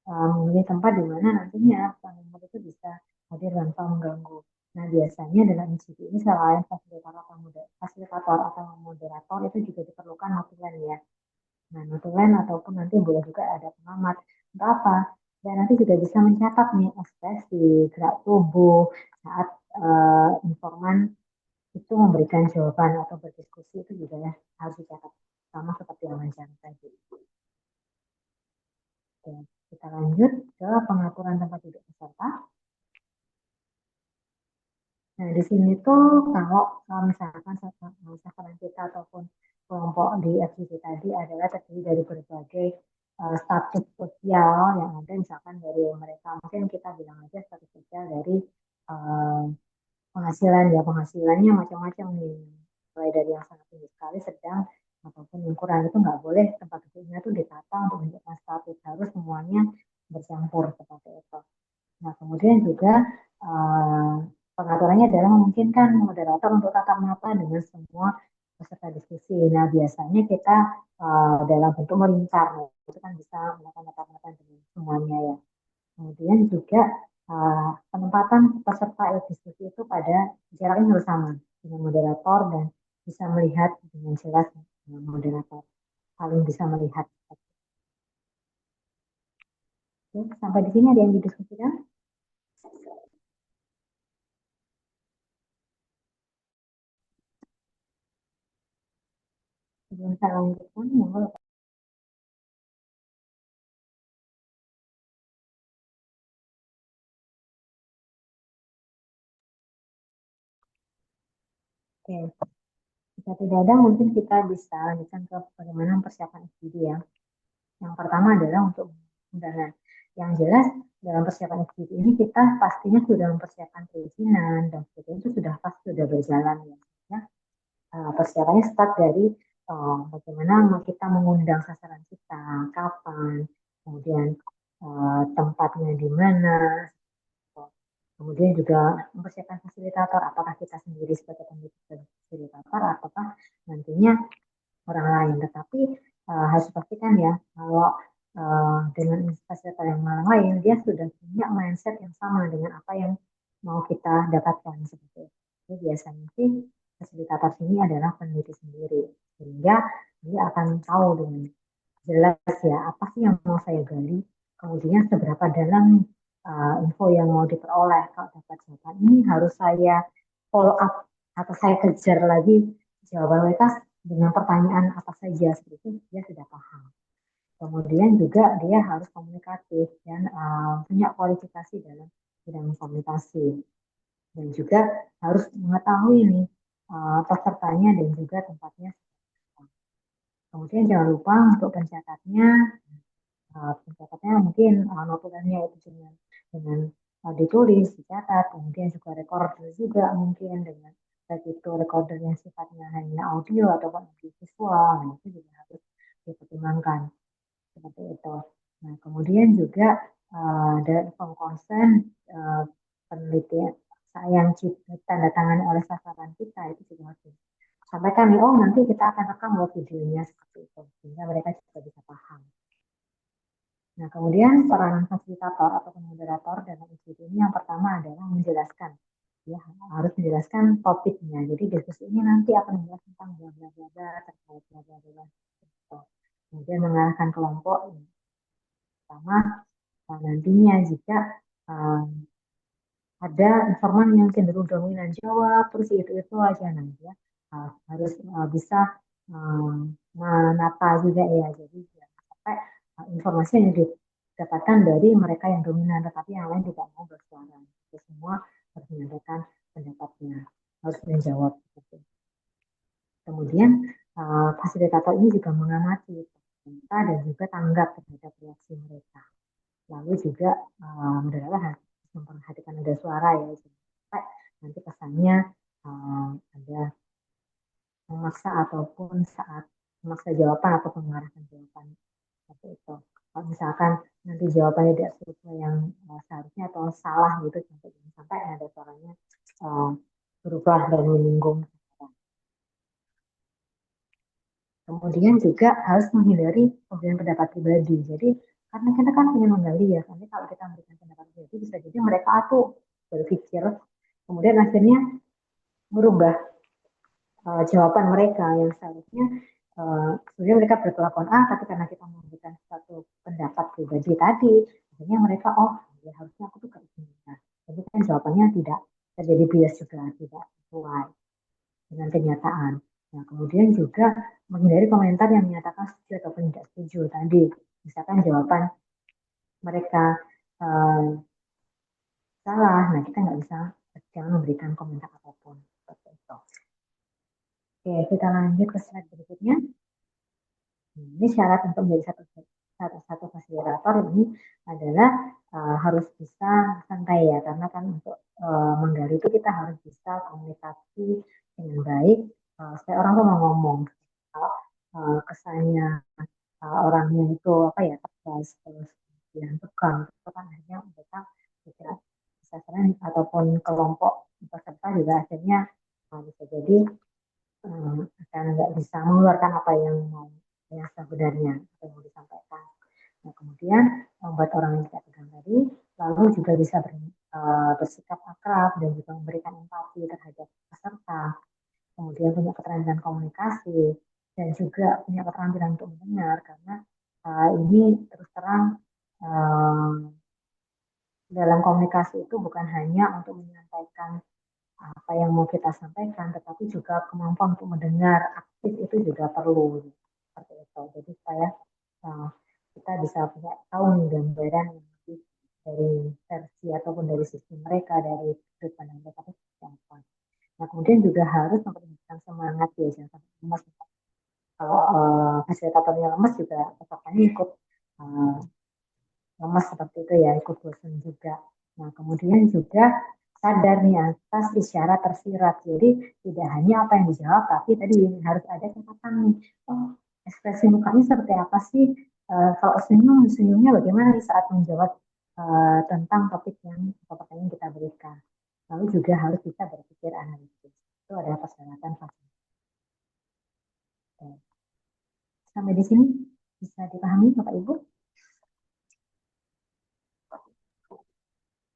[SPEAKER 1] memilih tempat di mana nantinya pengemudi itu bisa hadir tanpa mengganggu. Nah, biasanya dalam institusi ini selain fasilitator atau moderator itu juga diperlukan notulen ya. Nah, notulen ataupun nanti boleh juga ada pengamat. Untuk apa? Dan nanti juga bisa mencatat nih ekspresi, gerak tubuh saat informan itu memberikan jawaban atau berdiskusi itu juga ya harus dicatat. Sama seperti yang wawancara tadi. Oke, kita lanjut ke pengaturan tempat duduk peserta. Nah, di sini tuh kalau misalkan sasaran kita ataupun kelompok di FGD tadi adalah terdiri dari berbagai status sosial yang ada, misalkan dari mereka, mungkin kita bilang aja status sosial dari penghasilan ya, penghasilannya macam-macam nih, mulai dari yang sangat tinggi sekali, sedang, ataupun yang kurang. Itu nggak boleh tempat duduknya itu ditata untuk menunjukkan status, harus semuanya bercampur seperti itu. Nah, kemudian juga pengaturannya adalah memungkinkan moderator untuk tatap mata dengan semua peserta diskusi. Nah, biasanya kita dalam bentuk melingkar, itu kan bisa melakukan tatap mata dengan semuanya ya. Kemudian juga penempatan peserta diskusi itu pada jarak yang bersama dengan moderator dan bisa melihat dengan jelas moderator, paling bisa melihat. Oke, sampai di sini ada yang didiskusikan? Sebelum saya lanjutkan, monggo. Oke, jika tidak ada, mungkin kita bisa lanjutkan ke bagaimana mempersiapkan FGD ya. Yang pertama adalah untuk undangan. Yang jelas dalam persiapan FGD ini kita pastinya sudah mempersiapkan perizinan dan sebagainya itu sudah pasti sudah berjalan ya. Persiapannya start dari bagaimana kita mengundang sasaran kita, kapan, kemudian tempatnya di mana, kemudian juga mempersiapkan fasilitator, apakah kita sendiri sebagai fasilitator ataukah nantinya orang lain. Tetapi harus pastikan ya kalau dengan fasilitator yang lain dia sudah punya mindset yang sama dengan apa yang mau kita dapatkan seperti itu. Jadi biasanya sih fasilitator sini adalah peneliti sendiri, sehingga dia akan tahu dengan jelas ya apa sih yang mau saya gali, kemudian seberapa dalam nih info yang mau diperoleh. Kalau dapat jawaban ini harus saya follow up atau saya kejar lagi jawaban mereka dengan pertanyaan apa saja, seperti itu dia sudah paham. Kemudian juga dia harus komunikatif dan punya kualifikasi dalam bidang komunikasi, dan juga harus mengetahui nih pesertanya dan juga tempatnya. Kemudian jangan lupa untuk pencatatnya, pencatatnya mungkin notulennya itu dengan ditulis, dicatat, kemudian juga recorder juga mungkin dengan baik itu recorder yang sifatnya hanya audio ataupun visual, nah itu juga harus dipertimbangkan seperti itu. Nah kemudian juga dari form consent penelitian yang tanda tangan oleh sasaran kita itu juga harus sampaikan nih, oh nanti kita akan rekam loh videonya seperti itu, sehingga mereka juga bisa paham. Nah, kemudian peranan fasilitator atau moderator dalam diskusi ini yang pertama adalah menjelaskan, ya harus menjelaskan topiknya. Jadi diskusi ini nanti akan membahas tentang bla bla bla bla terkait bla bla bla. Kemudian mengarahkan kelompok ini. Pertama, nantinya jika um, ada informan yang cenderung dominan jawab, terus itu aja nanti ya harus bisa menata juga ya. Jadi jangan sampai informasi yang didapatkan dari mereka yang dominan, tetapi yang lain tidak mau bersuara. Itu semua harus menyampaikan pendapatnya, harus menjawab. Kemudian fasilitator ini juga mengamati peserta dan juga tanggap terhadap reaksi mereka. Lalu juga moderator harus memperhatikan ada suara ya, sampai nanti kesannya ada memaksa ataupun saat memaksa jawaban atau mengarahkan jawaban seperti itu. Kalau misalkan nanti jawabannya tidak sesuai yang seharusnya atau salah gitu, sampai ada suaranya berubah dan menyinggung. Kemudian juga harus menghindari pemberian pendapat pribadi. Jadi karena kita kan ingin menggali ya, nanti kalau kita memberikan pendapat pribadi bisa jadi mereka tuh berpikir, kemudian akhirnya merubah jawaban mereka yang seharusnya sebenarnya mereka berkelakuan A, tapi karena kita memberikan satu pendapat pribadi tadi, akhirnya mereka ya harusnya aku tuh kayak gini. Nah, jadi kan jawabannya tidak terjadi bias juga, tidak sesuai dengan kenyataan. Nah, kemudian juga menghindari komentar yang menyatakan setuju ataupun tidak setuju tadi. Misalkan jawaban mereka salah, nah kita nggak bisa jangan memberikan komentar apapun. Seperti itu. Oke, kita lanjut ke slide berikutnya. Ini syarat untuk menjadi satu fasilitator ini adalah harus bisa santai ya, karena kan untuk menggali itu kita harus bisa komunikasi dengan baik. Supaya orang tuh mau ngomong, kalau kesannya orangnya itu apa ya tegas terus kemudian tegang, itu kan akhirnya mereka tidak bisa sering ataupun kelompok peserta juga akhirnya bisa jadi akan nggak bisa mengeluarkan apa yang sebenarnya yang mau disampaikan. Nah, kemudian membuat orang yang tidak tegang tadi, lalu juga bisa bersikap akrab dan juga memberikan empati terhadap peserta, kemudian punya keterampilan komunikasi dan juga punya keterampilan untuk mendengar, karena ini terus terang dalam komunikasi itu bukan hanya untuk menyampaikan apa yang mau kita sampaikan, tetapi juga kemampuan untuk mendengar aktif itu juga perlu seperti itu. Jadi supaya kita bisa punya tahu nih gambaran yang lebih dari versi ataupun dari sisi mereka, dari sudut pandang mereka itu seperti apa. Nah kemudian juga harus memperhatikan semangat ya, jangan sampai lemas. Kalau fasilitatornya lemas juga pesertanya ikut lemas seperti itu ya, ikut bosan juga. Nah kemudian juga sadar nih atas isyarat tersirat. Jadi tidak hanya apa yang dijawab, tapi tadi harus ada catatan nih. Oh, ekspresi mukanya seperti apa sih? Kalau senyumnya bagaimana di saat menjawab tentang topik yang atau pertanyaan yang kita berikan. Lalu juga harus bisa berpikir analitis. Itu adalah persyaratan fasilitator. Sampai di sini bisa dipahami Bapak Ibu?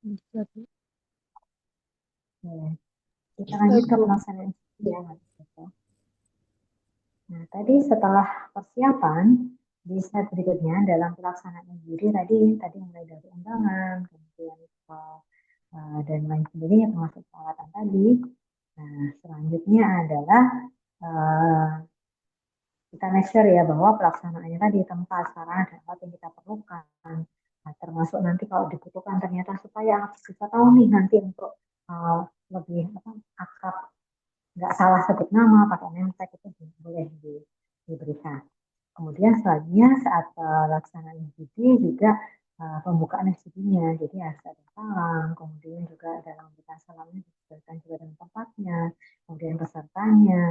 [SPEAKER 3] Bisa, Bu.
[SPEAKER 1] Ya. Kita lanjut ke pelaksanaan ya. Nah, tadi setelah persiapan di slide berikutnya dalam pelaksanaan juri tadi mulai dari undangan, kemudian dan lain sebagainya termasuk peralatan tadi. Nah, selanjutnya adalah kita make sure ya bahwa pelaksanaannya tadi tempat, sarana, dan alat yang kita perlukan. Nah, termasuk nanti kalau dibutuhkan ternyata supaya kita tahu nih nanti untuk lebih akrab, nggak salah sebut nama pakai name tag itu boleh diberikan. Kemudian selanjutnya saat pelaksanaan FGD juga pembukaan FGD-nya, jadi harus ada salam, kemudian juga dalam memberikan salamnya disesuaikan juga dengan tempatnya, kemudian pesertanya,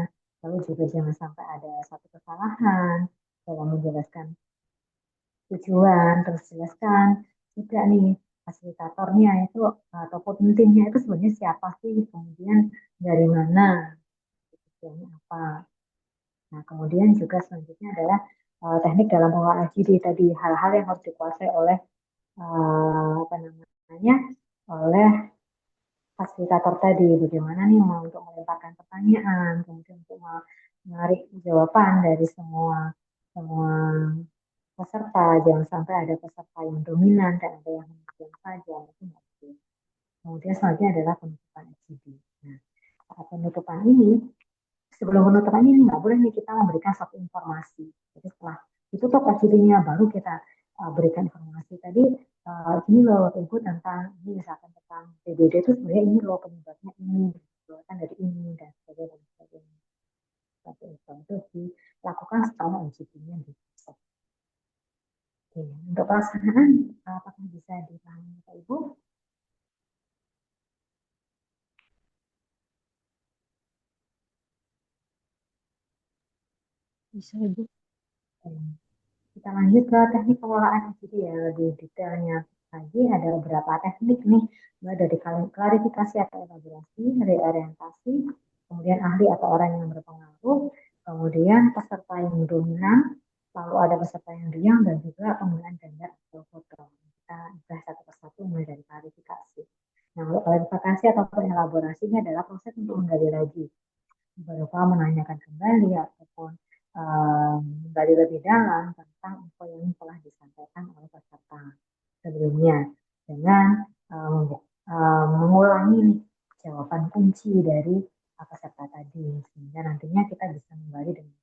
[SPEAKER 1] lalu juga jangan sampai ada satu kesalahan dalam menjelaskan tujuan, terus jelaskan juga nih fasilitatornya itu ataupun pentingnya itu sebenarnya siapa sih, kemudian dari mana, tujuannya apa. Nah, kemudian juga selanjutnya adalah teknik dalam pengelolaan FGD tadi, hal-hal yang harus dikuasai oleh apa namanya, oleh fasilitator tadi, bagaimana nih mau untuk melemparkan pertanyaan, kemudian untuk menarik jawaban dari semua semua peserta, jangan sampai ada peserta yang dominan dan ada yang diam saja, itu nggak boleh. Kemudian selanjutnya adalah penutupan FGD. Nah, saat penutupan ini, sebelum penutupan ini nggak boleh nih kita memberikan satu informasi. Jadi setelah ditutup FGD-nya baru kita berikan informasi tadi, ini loh Ibu tentang ini misalkan tentang PBD itu sebenarnya ini loh penyebabnya ini, kan dari ini dan sebagainya dan sebagainya. Seperti itu dilakukan setelah FGD-nya ditutup. Oke, untuk pelaksanaan apakah bisa dipahami Pak Ibu?
[SPEAKER 3] Bisa, Ibu.
[SPEAKER 1] Kita lanjut ke teknik pengelolaan FGD ya, lebih detailnya lagi ada beberapa teknik nih, mulai dari klarifikasi atau elaborasi, reorientasi, kemudian ahli atau orang yang berpengaruh, kemudian peserta yang dominan, lalu ada peserta yang diam, dan juga penggunaan gambar atau foto. Kita bahas satu persatu mulai dari klarifikasi. Nah, klarifikasi atau elaborasinya adalah proses untuk menggali lagi, berupa menanyakan kembali ataupun menggali lebih dalam tentang info yang telah disampaikan oleh peserta sebelumnya dengan mengulangi jawaban kunci dari peserta tadi, sehingga nantinya kita bisa kembali dengan.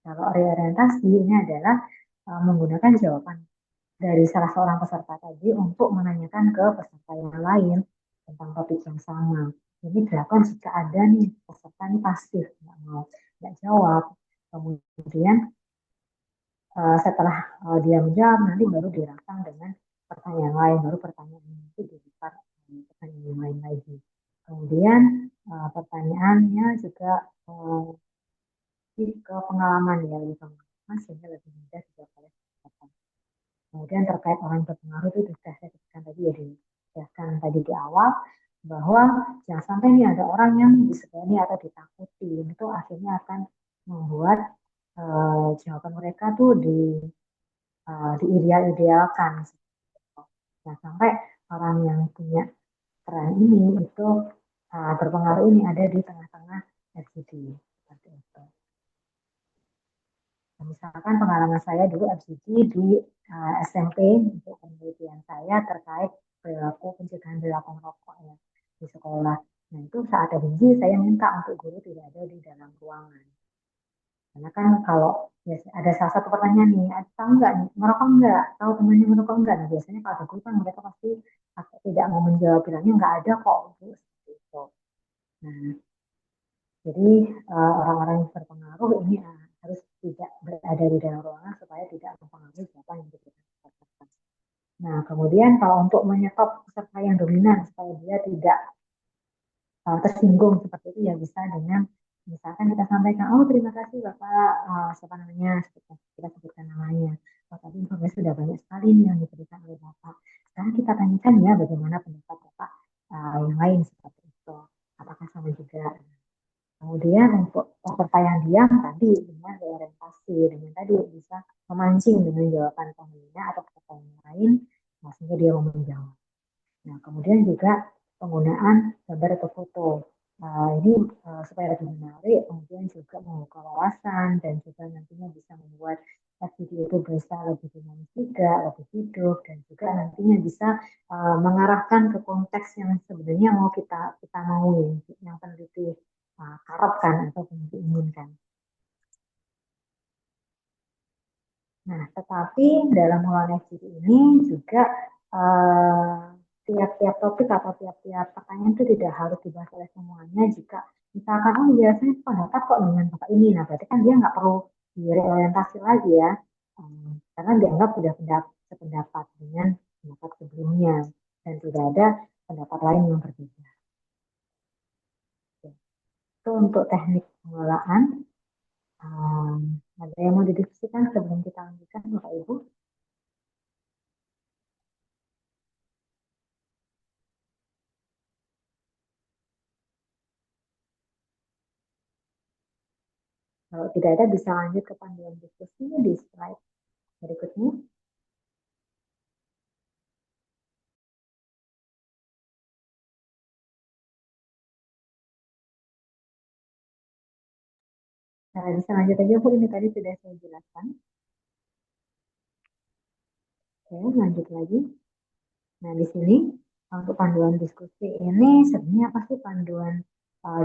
[SPEAKER 1] Kalau reorientasi ini adalah menggunakan jawaban dari salah seorang peserta tadi untuk menanyakan ke peserta yang lain tentang topik yang sama. Jadi dilakukan jika ada nih peserta ini pasif, nggak jawab. Kemudian setelah dia menjawab, nanti baru dirangsang dengan pertanyaan lain, baru pertanyaan itu dilempar pertanyaan yang lain lagi. Kemudian pertanyaannya juga ke pengalaman ya, lebih pengalaman sehingga lebih mudah dijawab oleh peserta. Kemudian terkait orang berpengaruh itu sudah saya sebutkan tadi ya, dijelaskan tadi di awal bahwa jangan sampai nih ada orang yang disegani atau ditakuti, itu akhirnya akan membuat jawaban mereka tuh diideal-idealkan. Nah, sampai orang yang punya peran ini itu berpengaruh ini ada di tengah-tengah FGD seperti itu. Misalkan pengalaman saya dulu FGD di SMP untuk penelitian saya terkait perilaku pencegahan perilaku merokok ya di sekolah. Nah itu saat FGD saya minta untuk guru tidak ada di dalam ruangan. Karena kan kalau ya, ada salah satu pertanyaan nih, tahu nggak nih merokok nggak? Tahu temannya merokok nggak? Nah biasanya kalau ada guru kan mereka pasti tidak mau menjawab, bilangnya nggak ada kok. Seperti itu. Nah, jadi orang-orang yang berpengaruh ini harus tidak berada di dalam ruangan supaya tidak mempengaruhi siapa yang diberikan peserta. Nah, kemudian kalau untuk menyetop peserta yang dominan supaya dia tidak tersinggung seperti itu ya bisa dengan misalkan kita sampaikan, oh terima kasih Bapak, siapa namanya, kita sebutkan namanya. Oh, tadi informasi sudah banyak sekali nih yang diberikan oleh Bapak. Sekarang kita tanyakan ya bagaimana pendapat Bapak yang lain seperti itu. Apakah sama juga? Kemudian untuk peserta yang diam tadi dengan reorientasi, dengan tadi bisa memancing dengan jawaban penghina atau peserta yang lain, sehingga dia mau menjawab. Nah, kemudian juga penggunaan gambar atau foto. Ini supaya lebih menarik, kemudian juga membuka wawasan dan juga nantinya bisa membuat video itu bisa lebih dinamis juga, lebih hidup dan juga nantinya bisa mengarahkan ke konteks yang sebenarnya mau kita mau yang peneliti harapkan atau diinginkan. Nah, tetapi dalam mengenai FGD ini juga tiap-tiap topik atau tiap-tiap pertanyaan itu tidak harus dibahas oleh semuanya. Jika misalkan, oh biasanya pendapat kok dengan bapak ini, nah berarti kan dia nggak perlu direorientasi lagi ya, karena dianggap sudah sependapat dengan pendapat sebelumnya dan tidak ada pendapat lain yang berbeda. Oke. Itu untuk teknik pengelolaan. Ada yang mau didiskusikan sebelum kita lanjutkan, Bapak Ibu? Kalau tidak ada, bisa lanjut ke panduan diskusi di slide berikutnya. Nah, bisa lanjut aja Bu, ini tadi sudah saya jelaskan. Oke, lanjut lagi. Nah, di sini untuk panduan diskusi ini sebenarnya apa sih panduan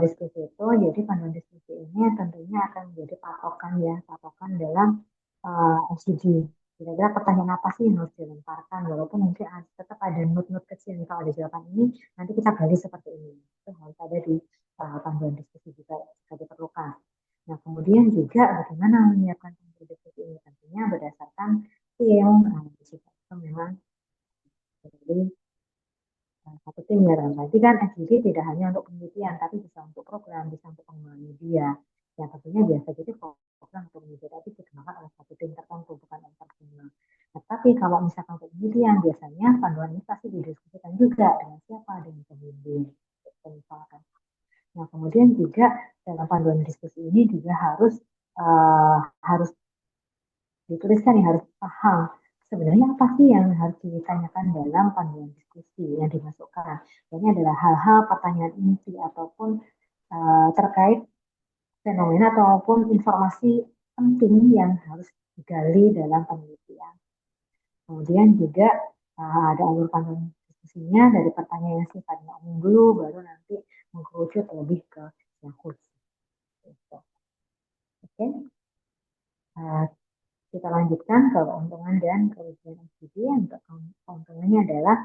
[SPEAKER 1] diskusi itu? Jadi panduan diskusi ini tentunya akan menjadi patokan ya, patokan dalam FGD. Kira-kira pertanyaan apa sih yang harus dilemparkan? Walaupun mungkin tetap ada not-not kecil nih, kalau ada jawaban ini, nanti kita gali seperti ini. Itu harus ada di panduan diskusi juga jika diperlukan. Nah, kemudian juga bagaimana menyiapkan panduan diskusi ini? Tentunya berdasarkan tim, itu memang jadi satu tim ya. Berarti kan FGD tidak hanya untuk penelitian, tapi bisa untuk program, bisa untuk pengembangan media. Yang tentunya biasa jadi program untuk media, tapi dikembangkan oleh satu tim tertentu, bukan antar semua. Nah, tapi kalau misalkan untuk penelitian, biasanya panduan ini pasti didiskusikan juga dengan siapa, dengan pembimbing. Misalkan. Nah, kemudian juga dalam panduan diskusi ini juga harus dituliskan ya, harus paham sebenarnya apa sih yang harus ditanyakan dalam panduan diskusi yang dimasukkan. Ini adalah hal-hal pertanyaan inti ataupun terkait fenomena ataupun informasi penting yang harus digali dalam penelitian. Kemudian juga ada alur panduan diskusinya dari pertanyaan yang sifatnya umum dulu, baru nanti mengkerucut lebih ke yang khusus. Gitu. Oke. Kita lanjutkan ke keuntungan dan kerugian FGD. Untuk keuntungannya adalah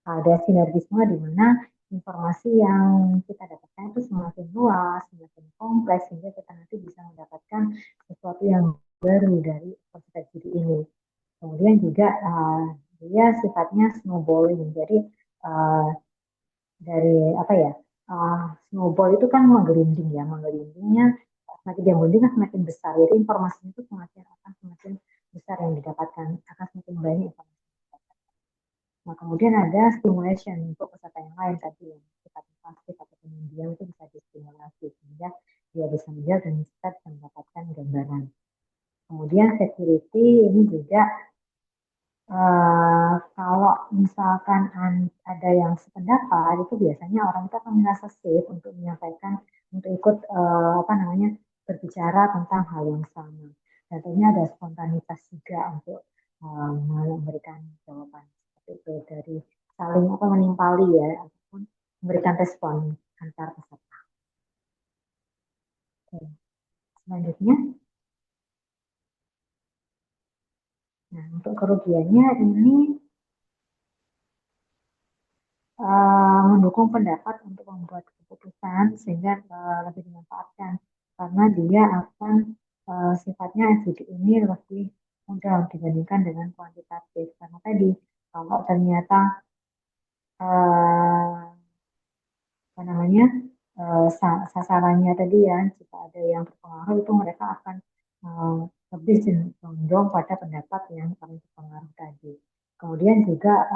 [SPEAKER 1] ada sinergisme di mana informasi yang kita dapatkan itu semakin luas, semakin kompleks, sehingga kita nanti bisa mendapatkan sesuatu yang baru dari proses FGD ini. Kemudian juga dia sifatnya snowballing, jadi dari apa ya, snowball itu kan menggelinding ya, menggelindingnya semakin dia menggelinding kan semakin besar, jadi informasinya itu akan semakin besar yang didapatkan, akan semakin banyak informasi. Nah, kemudian ada stimulation untuk peserta yang lain tadi yang sifatnya pasif atau pendiam itu bisa distimulasi sehingga dia bisa melihat dan kita bisa mendapatkan gambaran. Kemudian security ini juga kalau misalkan ada yang sependapat itu biasanya orang itu akan merasa safe untuk menyampaikan, untuk ikut berbicara tentang hal yang sama. Dan tentunya ada spontanitas juga untuk memberikan jawaban seperti itu dari saling menimpali ya ataupun memberikan respon antar peserta. Oke. Selanjutnya, nah untuk kerugiannya ini mendukung pendapat untuk membuat keputusan sehingga lebih dimanfaatkan karena dia akan sifatnya FGD ini lebih mudah dibandingkan dengan kuantitatif karena tadi kalau ternyata apa namanya sasarannya tadi ya jika ada yang berpengaruh itu mereka akan lebih cenderung pada pendapat yang paling berpengaruh tadi. Kemudian juga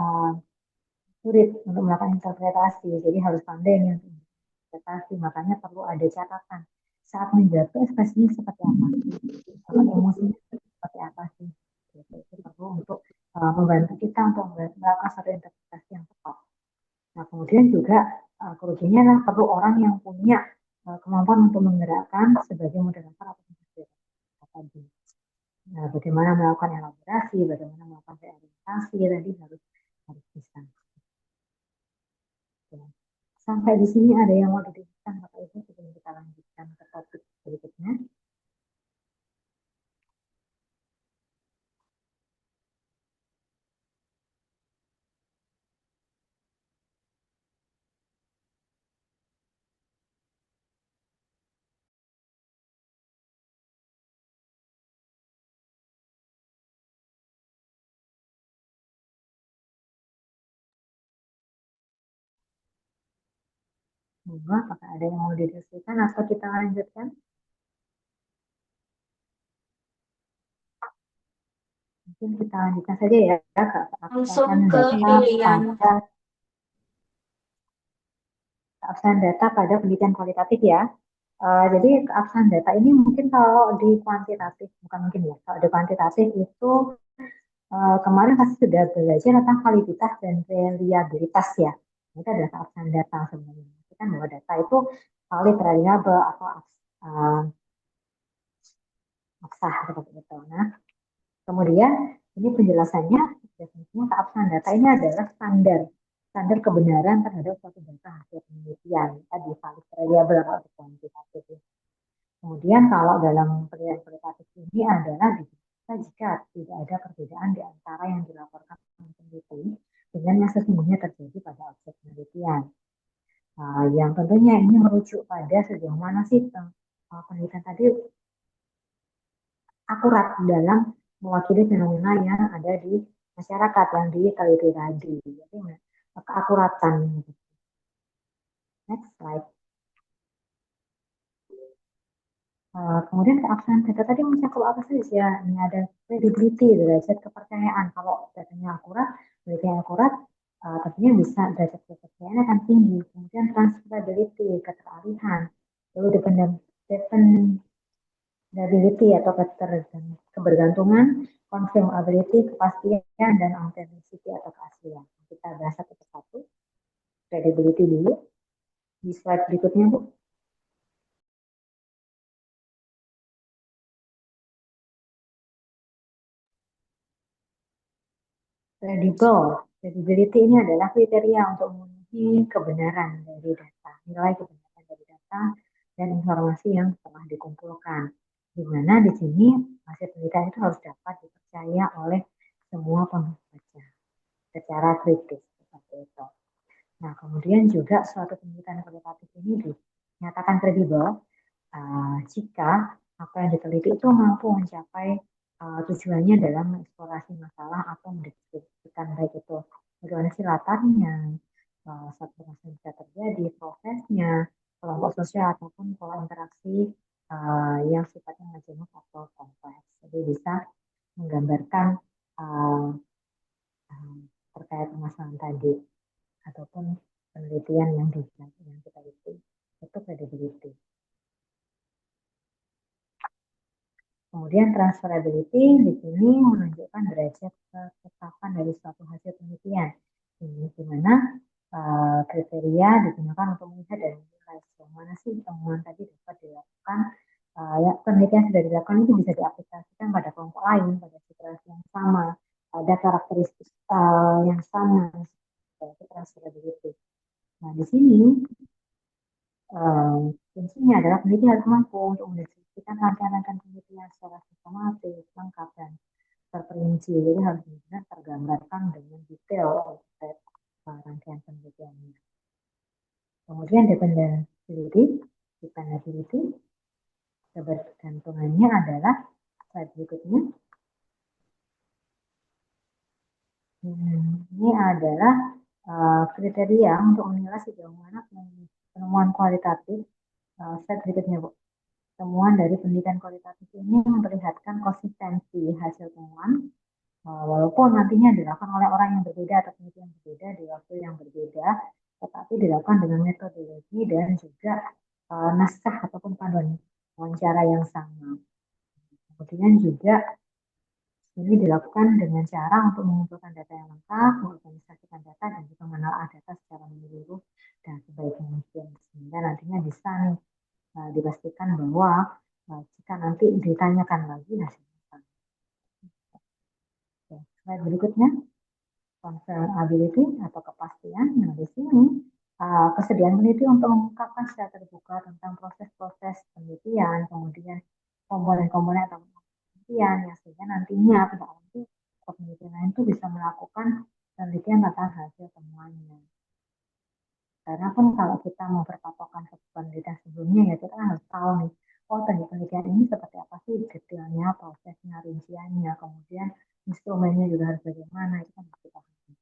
[SPEAKER 1] sulit untuk melakukan interpretasi, jadi harus pandai nih untuk interpretasi, makanya perlu ada catatan saat menjawab itu ekspresinya seperti apa sih, emosinya seperti apa sih, itu perlu untuk membantu kita untuk melakukan satu interpretasi yang tepat. Nah, kemudian juga kerugiannya adalah perlu orang yang punya kemampuan untuk menggerakkan sebagai moderator atau fasilitator tadi. Nah, bagaimana melakukan elaborasi, bagaimana melakukan reorientasi tadi harus bisa. Sampai di sini ada yang mau didiskusikan Bapak Ibu sebelum kita lanjutkan ke topik berikutnya. Monggo, apakah ada yang mau didiskusikan atau kita lanjutkan? Mungkin kita lanjutkan saja ya ke
[SPEAKER 4] Langsung
[SPEAKER 1] absen
[SPEAKER 4] ke pilihan.
[SPEAKER 1] Absen data pada pendidikan kualitatif ya. Jadi keabsahan data ini mungkin kalau di kuantitatif, bukan mungkin ya, kalau di kuantitatif itu kemarin pasti sudah belajar tentang validitas dan reliabilitas ya. Itu adalah keabsahan data sebenarnya. Kan bahwa data itu valid, reliable atau absah seperti itu. Nah, kemudian ini penjelasannya, definisinya keabsahan data ini adalah standar kebenaran terhadap suatu data hasil penelitian. Tadi valid, reliable atau kuantitatif. Kemudian kalau dalam penilaian kualitatif ini adalah bisa jika tidak ada perbedaan di antara yang dilaporkan peneliti dengan yang sesungguhnya terjadi pada objek penelitian. Yang tentunya ini merujuk pada sejauh mana sih penelitian tadi akurat dalam mewakili fenomena yang ada di masyarakat yang diteliti tadi. Jadi keakuratan. Next slide. Kemudian keabsahan data tadi mencakup apa saja? Ini ada credibility, derajat kepercayaan. Kalau datanya akurat, penelitian akurat, tentunya bisa derajat kepercayaan akan tinggi. Kemudian transferability, keteralihan, lalu dependability atau kebergantungan, confirmability, kepastian, dan authenticity atau keaslian. Kita bahas satu persatu. Credibility dulu. Di slide berikutnya, Bu. Credibility ini adalah kriteria untuk memenuhi kebenaran dari data, nilai kebenaran dari data dan informasi yang telah dikumpulkan. Di mana di sini hasil penelitian itu harus dapat dipercaya oleh semua pembaca secara kritis seperti itu. Nah, kemudian juga suatu penelitian kualitatif ini dinyatakan kredibel jika apa yang diteliti itu mampu mencapai tujuannya dalam mengeksplorasi masalah atau mendiskusikan baik itu bagaimana sih latarnya, satu masalah bisa terjadi, prosesnya, kelompok sosial ataupun pola interaksi yang sifatnya majemuk atau kompleks. Jadi bisa menggambarkan terkait permasalahan tadi ataupun penelitian yang kita itu credibility. Kemudian transferability di sini menunjukkan derajat ketetapan dari suatu hasil penelitian. Ini di mana kriteria digunakan untuk melihat dan menilai bagaimana sih temuan tadi dapat dilakukan. Ya, penelitian sudah dilakukan itu bisa diaplikasikan pada kelompok lain, pada situasi yang sama, pada karakteristik yang sama, itu transferability. Nah, di sini kuncinya adalah peneliti harus mampu untuk mendeskripsikan rangkaian-rangkaian penelitian secara sistematis, lengkap, dan terperinci. Jadi harus benar tergambarkan dengan detail rangkaian penelitiannya. Kemudian dependability, kebergantungannya adalah slide berikutnya. Ini adalah kriteria untuk menilai sejauh mana penemuan kualitatif. Slide berikutnya, Bu. Temuan dari penelitian kualitatif ini memperlihatkan konsistensi hasil temuan, walaupun nantinya dilakukan oleh orang yang berbeda atau peneliti yang berbeda di waktu yang berbeda, tetapi dilakukan dengan metodologi dan juga naskah ataupun panduan wawancara yang sama. Kemudian juga Ini dilakukan dengan cara untuk mengumpulkan data yang lengkap, mengorganisasikan data, dan juga menelaah data secara menyeluruh dan sebaik mungkin. Sehingga nantinya bisa nih, dipastikan bahwa jika nanti ditanyakan lagi hasilnya sama. Oke, slide berikutnya, confirmability atau kepastian. Nah, di sini kesediaan peneliti untuk mengungkapkan secara terbuka tentang proses-proses penelitian, kemudian komponen-komponen atau penelitian, ya, sehingga nantinya pada nanti penelitian lain itu bisa melakukan penelitian tentang hasil temuannya. Karena pun kalau kita mau berpatokan ke penelitian sebelumnya, ya kita harus tahu nih, oh penelitian ini seperti apa sih detailnya, prosesnya, rinciannya, kemudian instrumennya juga harus bagaimana, itu kan harus kita pahami.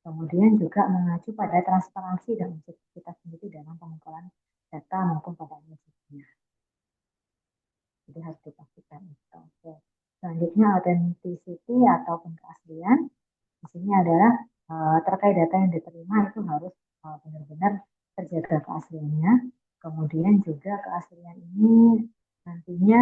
[SPEAKER 1] Kemudian juga mengacu pada transparansi dan objektivitas sendiri dalam pengumpulan data maupun pada analisisnya. Jadi harus dipastikan itu. Oke. Selanjutnya authenticity ataupun keaslian. Di sini adalah terkait data yang diterima itu harus benar-benar terjaga keasliannya. Kemudian juga keaslian ini nantinya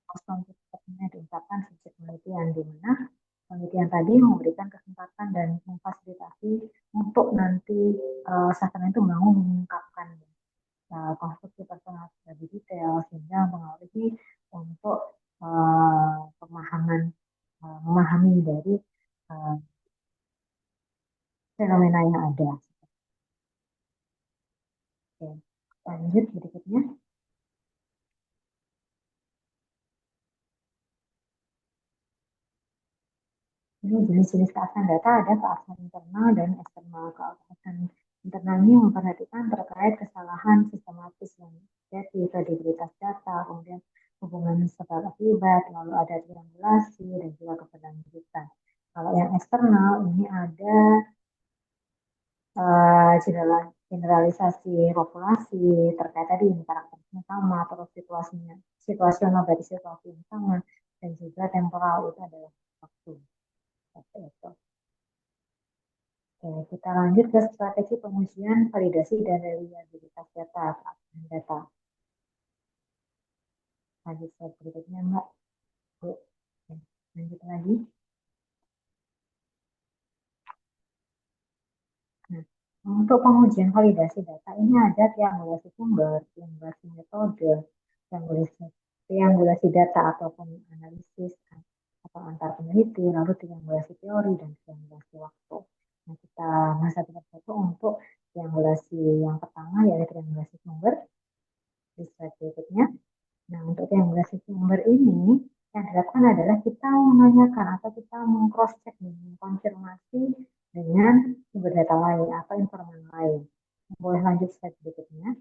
[SPEAKER 1] konsepnya diungkapkan sejak penelitian di mana penelitian tadi memberikan kesempatan dan memfasilitasi untuk nanti sasaran itu mau mengungkapkan konstruksi personal lebih detail sehingga mengalami untuk pemahaman memahami dari uh, fenomena yang ada. Oke, lanjut berikutnya. Ini jenis-jenis keabsahan data ada keabsahan internal dan eksternal. Keabsahan internal ini memperhatikan terkait kesalahan sistematis yang terjadi, kredibilitas data, kemudian hubungan sebab akibat, lalu ada triangulasi dan juga keberlanjutan. Kalau yang eksternal ini ada generalisasi populasi terkait tadi ini karakternya sama, terus situasinya situasional dari situasi yang sama, dan juga temporal itu adalah waktu. Seperti itu. Oke, kita lanjut ke strategi pengujian, validasi, dan reliabilitas data. Data. Lanjut slide berikutnya, Mbak. Oke, lanjut lagi. Nah, untuk pengujian validasi data ini ada triangulasi sumber, triangulasi metode, triangulasi data ataupun analisis atau antar peneliti, lalu triangulasi teori dan triangulasi waktu. Nah, kita masa satu untuk triangulasi yang pertama yaitu triangulasi sumber di slide berikutnya. Nah, untuk triangulasi sumber ini yang dilakukan adalah kita menanyakan atau kita meng-cross check, mengkonfirmasi dengan sumber data lain atau informasi lain. Boleh lanjut slide berikutnya.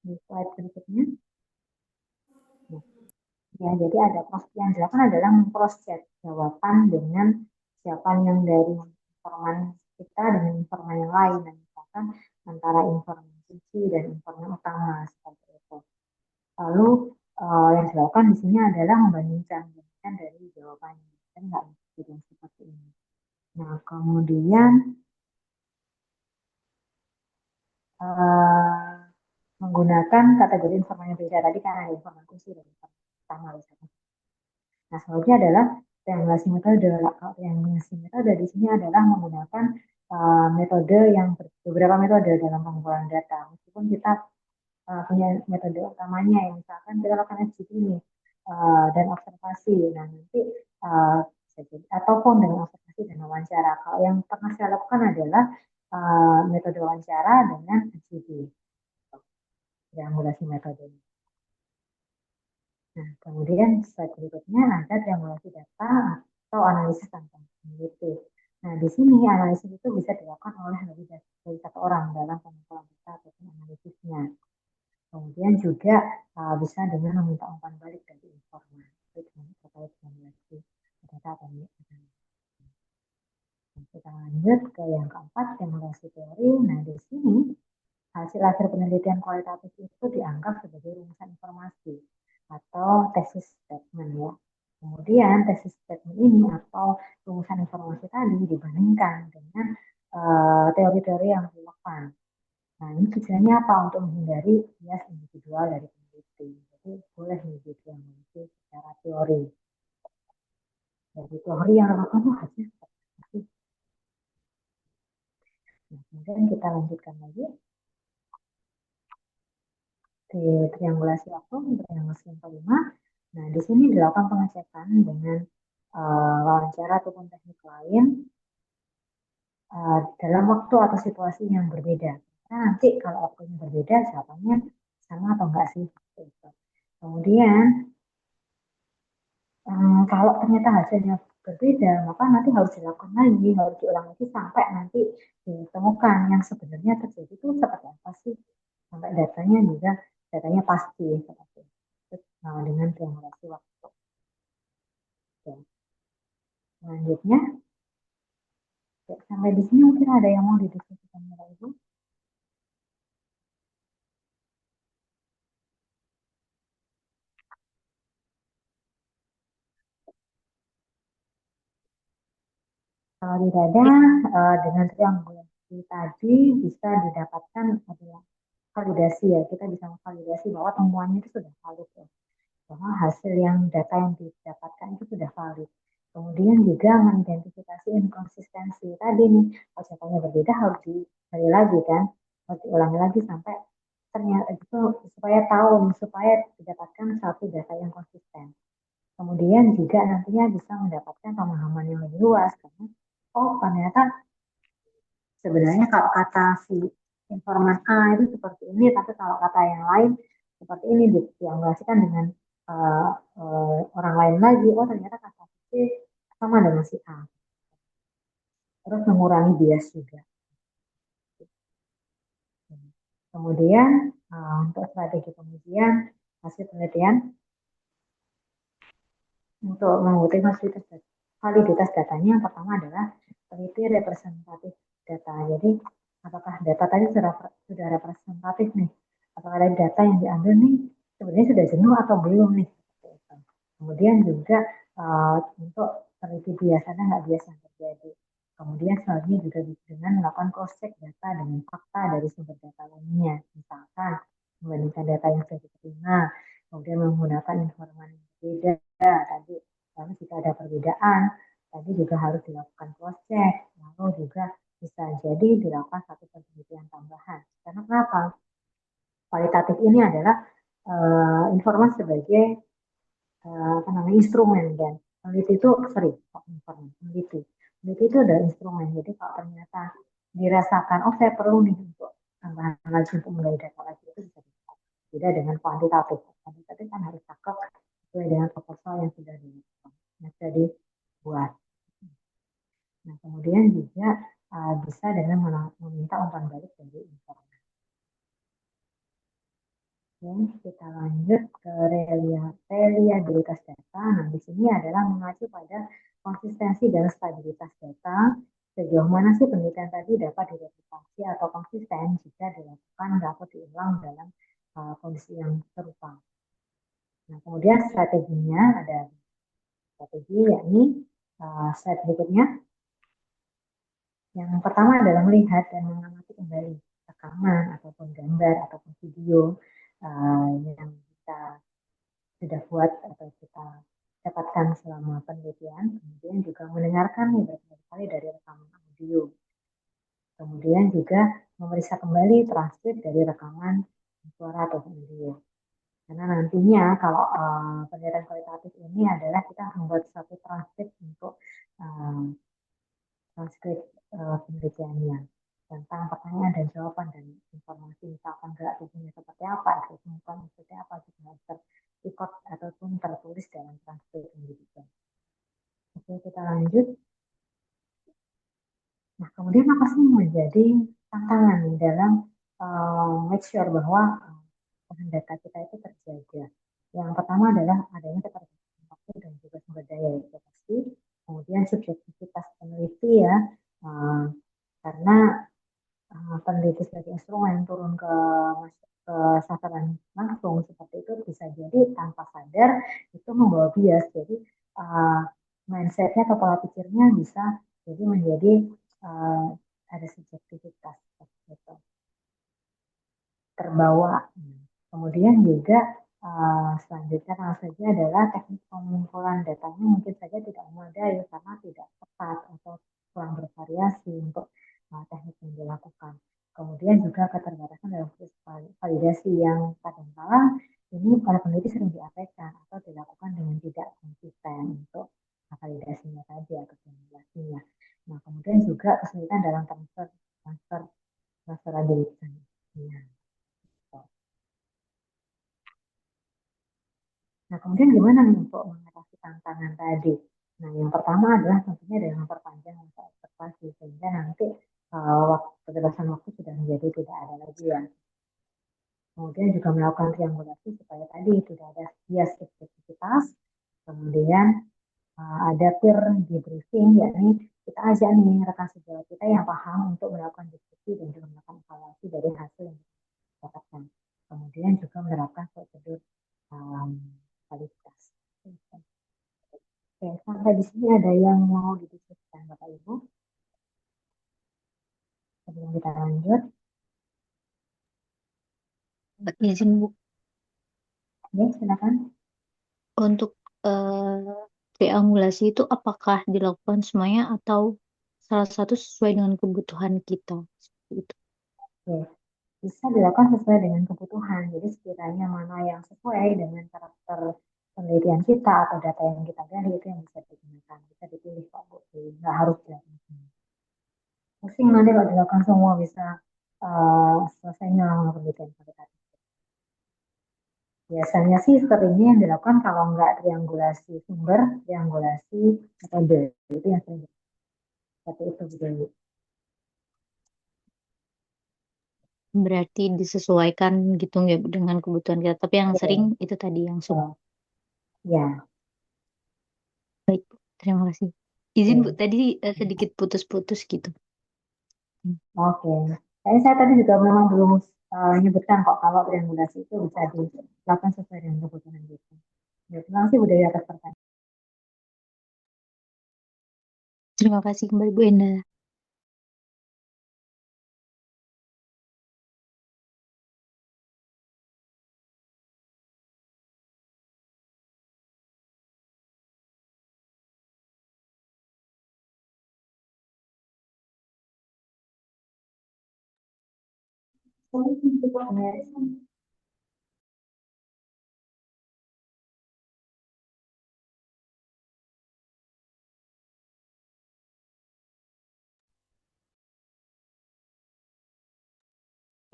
[SPEAKER 1] Di slide berikutnya. Nah, ya, jadi ada yang dilakukan adalah meng-cross check jawaban dengan jawaban yang dari informan kita dengan informan yang lain, dan misalkan antara informan kunci dan informan utama seperti itu. Lalu yang dilakukan di sini adalah membandingkan dari jawabannya, kan nggak bisa seperti ini. Nah, kemudian menggunakan kategori informasi yang beda tadi karena ada informasi kunci dan informasi utama. Nah, selanjutnya adalah triangulasi metode. Triangulasi metode di sini adalah menggunakan metode yang beberapa metode dalam pengumpulan data. Meskipun kita punya metode utamanya yang misalkan kita lakukan FGD ini dan observasi. Nah, nanti ataupun dengan observasi dan wawancara. Kalau yang pernah saya lakukan adalah metode wawancara dengan FGD. Triangulasi metode. Nah, kemudian slide berikutnya ada triangulasi data atau analisis tanpa peneliti. Nah, di sini analisis itu bisa dilakukan oleh lebih dari satu orang dalam pengumpulan data ataupun analisisnya. Kemudian juga bisa dengan meminta umpan balik dari informasi terkait triangulasi data atau analisis. Kita lanjut ke yang keempat, triangulasi teori. Nah, di sini hasil akhir penelitian kualitatif itu dianggap sebagai rumusan informasi atau tesis statement ya. Kemudian tesis statement ini atau rumusan informasi tadi dibandingkan dengan teori-teori yang relevan. Nah, ini tujuannya apa? Untuk menghindari bias individual dari peneliti. Jadi boleh nih dia meneliti secara teori. Dari teori yang relevan itu hasil seperti. Nah, kemudian kita lanjutkan lagi di triangulasi waktu, triangulasi yang kelima. Nah, di sini dilakukan pengecekan dengan wawancara ataupun teknik lain dalam waktu atau situasi yang berbeda. Nah, nanti kalau waktunya berbeda, jawabannya sama atau enggak sih? Kemudian, kalau ternyata hasilnya berbeda, maka nanti harus dilakukan lagi, harus diulang lagi sampai nanti ditemukan yang sebenarnya terjadi itu seperti apa sih? Sampai datanya pasti seperti itu. Dengan triangulasi waktu. Oke. Selanjutnya, sampai di sini mungkin ada yang mau didiskusikan oleh Ibu? Kalau tidak ada, dengan triangulasi tadi bisa didapatkan adalah validasi ya. Kita bisa memvalidasi bahwa temuannya itu sudah valid ya. Bahwa hasil data yang didapatkan itu sudah valid. Kemudian juga mengidentifikasi inkonsistensi tadi nih, kalau datanya berbeda harus dicari lagi kan, harus diulangi lagi sampai ternyata itu supaya tahu, supaya didapatkan satu data yang konsisten. Kemudian juga nantinya bisa mendapatkan pemahaman yang lebih luas karena oh ternyata sebenarnya kalau kata si informan A itu seperti ini, tapi kalau kata yang lain seperti ini dianggapkan dengan orang lain lagi, oh ternyata kata C sama dengan si A. Terus mengurangi bias juga. Kemudian untuk strategi pengujian hasil penelitian untuk menguji validitas datanya yang pertama adalah teliti representatif data. Jadi apakah data tadi sudah representatif nih? Apakah dari data yang diambil nih sebenarnya sudah jenuh atau belum nih? Kemudian juga untuk teliti bias ada nggak bias yang terjadi. Kemudian selanjutnya juga dengan melakukan cross check data dengan fakta dari sumber data lainnya. Misalkan membandingkan data yang sudah diterima, kemudian menggunakan informasi yang berbeda tadi. Lalu jika ada perbedaan, tadi juga harus dilakukan cross check. Lalu juga bisa jadi dilakukan satu penelitian tambahan. Karena kenapa? Kualitatif ini adalah informasi sebagai instrumen dan peneliti itu peneliti itu ada instrumen. Jadi kalau ternyata dirasakan oh saya perlu nih untuk tambahan lagi untuk menggali data lagi itu bisa dilakukan. Beda dengan kuantitatif kan harus cakep sesuai dengan proposal yang sudah dibuat. Nah kemudian juga bisa dengan meminta umpan balik dari informasi. Oke, kita lanjut ke reliabilitas data. Nah, di sini adalah mengacu pada konsistensi dan stabilitas data. Sejauh mana sih penelitian tadi dapat direplikasi atau konsisten jika dilakukan dapat diulang dalam kondisi yang serupa. Nah, kemudian strateginya ada strategi yakni slide berikutnya. Yang pertama adalah melihat dan mengamati kembali rekaman ataupun gambar ataupun video yang kita sudah buat atau kita dapatkan selama penelitian, kemudian juga mendengarkan berkali-kali dari rekaman audio. Kemudian juga memeriksa kembali transkrip dari rekaman suara atau video. Karena nantinya kalau penelitian kualitatif ini adalah kita membuat satu transkrip untuk transkrip penelitiannya tentang pertanyaan dan jawaban dan informasi misalkan gerak tubuhnya seperti apa, ekspresi seperti apa, juga harus terikut ataupun tertulis dalam transkrip penelitian. Oke, kita lanjut. Nah, kemudian apa sih yang menjadi tantangan dalam make sure bahwa data kita itu terjaga? Yang pertama adalah adanya keterbatasan waktu dan juga sumber daya itu pasti. Kemudian subjektivitas peneliti ya, karena peneliti sebagai instrumen turun ke sasaran langsung seperti itu bisa jadi tanpa sadar itu membawa bias. Jadi uh, mindsetnya atau pola pikirnya bisa jadi menjadi uh, ada subjektivitas gitu, terbawa. Kemudian juga selanjutnya tentu saja adalah teknik pengumpulan datanya mungkin saja tidak memadai karena tidak tepat atau kurang bervariasi untuk teknik yang dilakukan. Kemudian juga keterbatasan dalam proses validasi yang kadang-kala ini para peneliti sering diabaikan atau dilakukan dengan tidak konsisten untuk validasinya tadi atau simulasinya. Nah, kemudian juga kesulitan dalam transferabilitasnya. Nah, kemudian gimana nih untuk mengatasi tantangan tadi? Nah, yang pertama adalah tentunya dengan memperpanjang masa observasi sehingga nanti kebebasan waktu sudah menjadi tidak ada lagi ya. Kemudian juga melakukan triangulasi supaya tadi tidak ada bias subjektivitas. Kemudian ada peer debriefing, yakni kita ajak nih rekan sejawat kita yang paham untuk melakukan diskusi dan juga melakukan evaluasi dari hasil yang didapatkan. Kemudian juga menerapkan prosedur kualitas. Oke, sampai di sini ada yang mau didiskusikan Bapak Ibu? Sebelum kita lanjut,
[SPEAKER 3] Izin Bu,
[SPEAKER 1] ya silakan.
[SPEAKER 3] untuk triangulasi itu apakah dilakukan semuanya atau salah satu sesuai dengan kebutuhan kita? Seperti itu.
[SPEAKER 1] Oke, bisa dilakukan sesuai dengan kebutuhan. Jadi sekiranya mana yang sesuai dengan karakter penelitian kita atau data yang kita gali itu yang bisa digunakan. Bisa dipilih Pak Bu, nggak harus dilakukan semua. Pusing nanti kalau dilakukan semua bisa selesainya lama penelitian kualitatif. Biasanya sih seringnya yang dilakukan kalau nggak triangulasi sumber, triangulasi metode. Itu yang sering seperti itu gitu.
[SPEAKER 3] Berarti disesuaikan gitu ya Bu, dengan kebutuhan kita. Tapi yang sering
[SPEAKER 1] Oke.
[SPEAKER 3] itu tadi yang sumber.
[SPEAKER 1] Ya,
[SPEAKER 3] Baik, Bu. Terima kasih. Izin Bu,
[SPEAKER 1] oke.
[SPEAKER 3] tadi sedikit putus-putus gitu.
[SPEAKER 1] Oke. Kayaknya saya tadi juga memang belum menyebutkan kok kalau triangulasi itu bisa dilakukan sesuai dengan kebutuhan kita. Ya, terima kasih Bu Dewi atas pertanyaan.
[SPEAKER 3] Terima kasih kembali Bu Enda.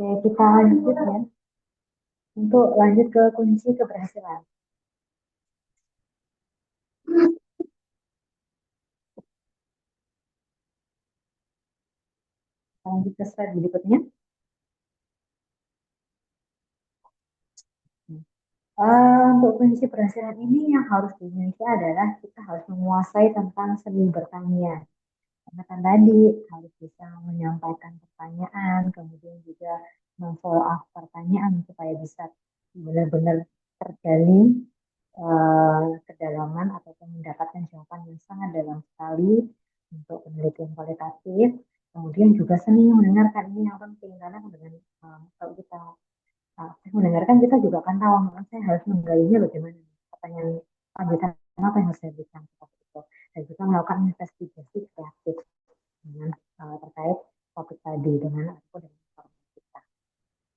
[SPEAKER 1] Oke, kita lanjut ya. Untuk lanjut ke kunci keberhasilan. Kita lanjut ke slide berikutnya. Untuk kunci keberhasilan ini yang harus dimiliki adalah kita harus menguasai tentang seni bertanya. Karena kan tadi harus bisa menyampaikan pertanyaan, kemudian juga memfollow up pertanyaan supaya bisa benar-benar tergali kedalaman ataupun mendapatkan jawaban yang sangat dalam sekali untuk penelitian kualitatif. Kemudian juga seni mendengarkan ini yang penting karena dengan kalau kita mendengarkan kita juga akan tahu saya harus menggalinya bagaimana pertanyaan lanjutan apa yang harus saya berikan seperti itu dan juga melakukan investigasi kreatif dengan terkait topik tadi dengan aku dengan informasi kita.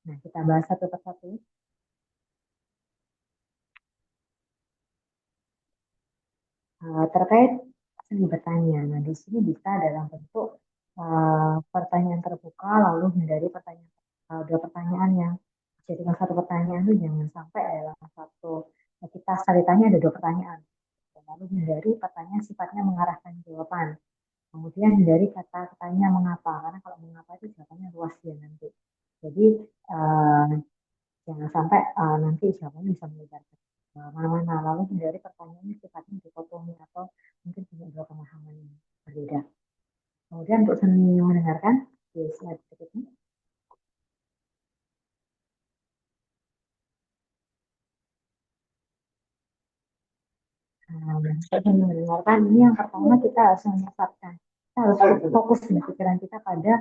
[SPEAKER 1] Nah kita bahas satu persatu. Terkait seni bertanya. Nah di sini bisa dalam bentuk pertanyaan terbuka lalu hindari pertanyaan dua pertanyaan yang jadi satu pertanyaan itu jangan sampai dalam satu kita sekali tanya ada dua pertanyaan. Lalu hindari pertanyaan sifatnya mengarahkan jawaban. Kemudian hindari kata-katanya mengapa, karena kalau mengapa itu jawabannya luas ya nanti. Jadi uh, jangan sampai nanti jawabannya bisa melebar ke mana-mana. Lalu hindari pertanyaan yang sifatnya dikotomi atau mungkin punya dua pemahaman yang berbeda. Kemudian untuk seni mendengarkan di slide berikutnya. Sebelum mendengarkan ini yang pertama kita harus menyesatkan. Kita harus fokus di pikiran kita pada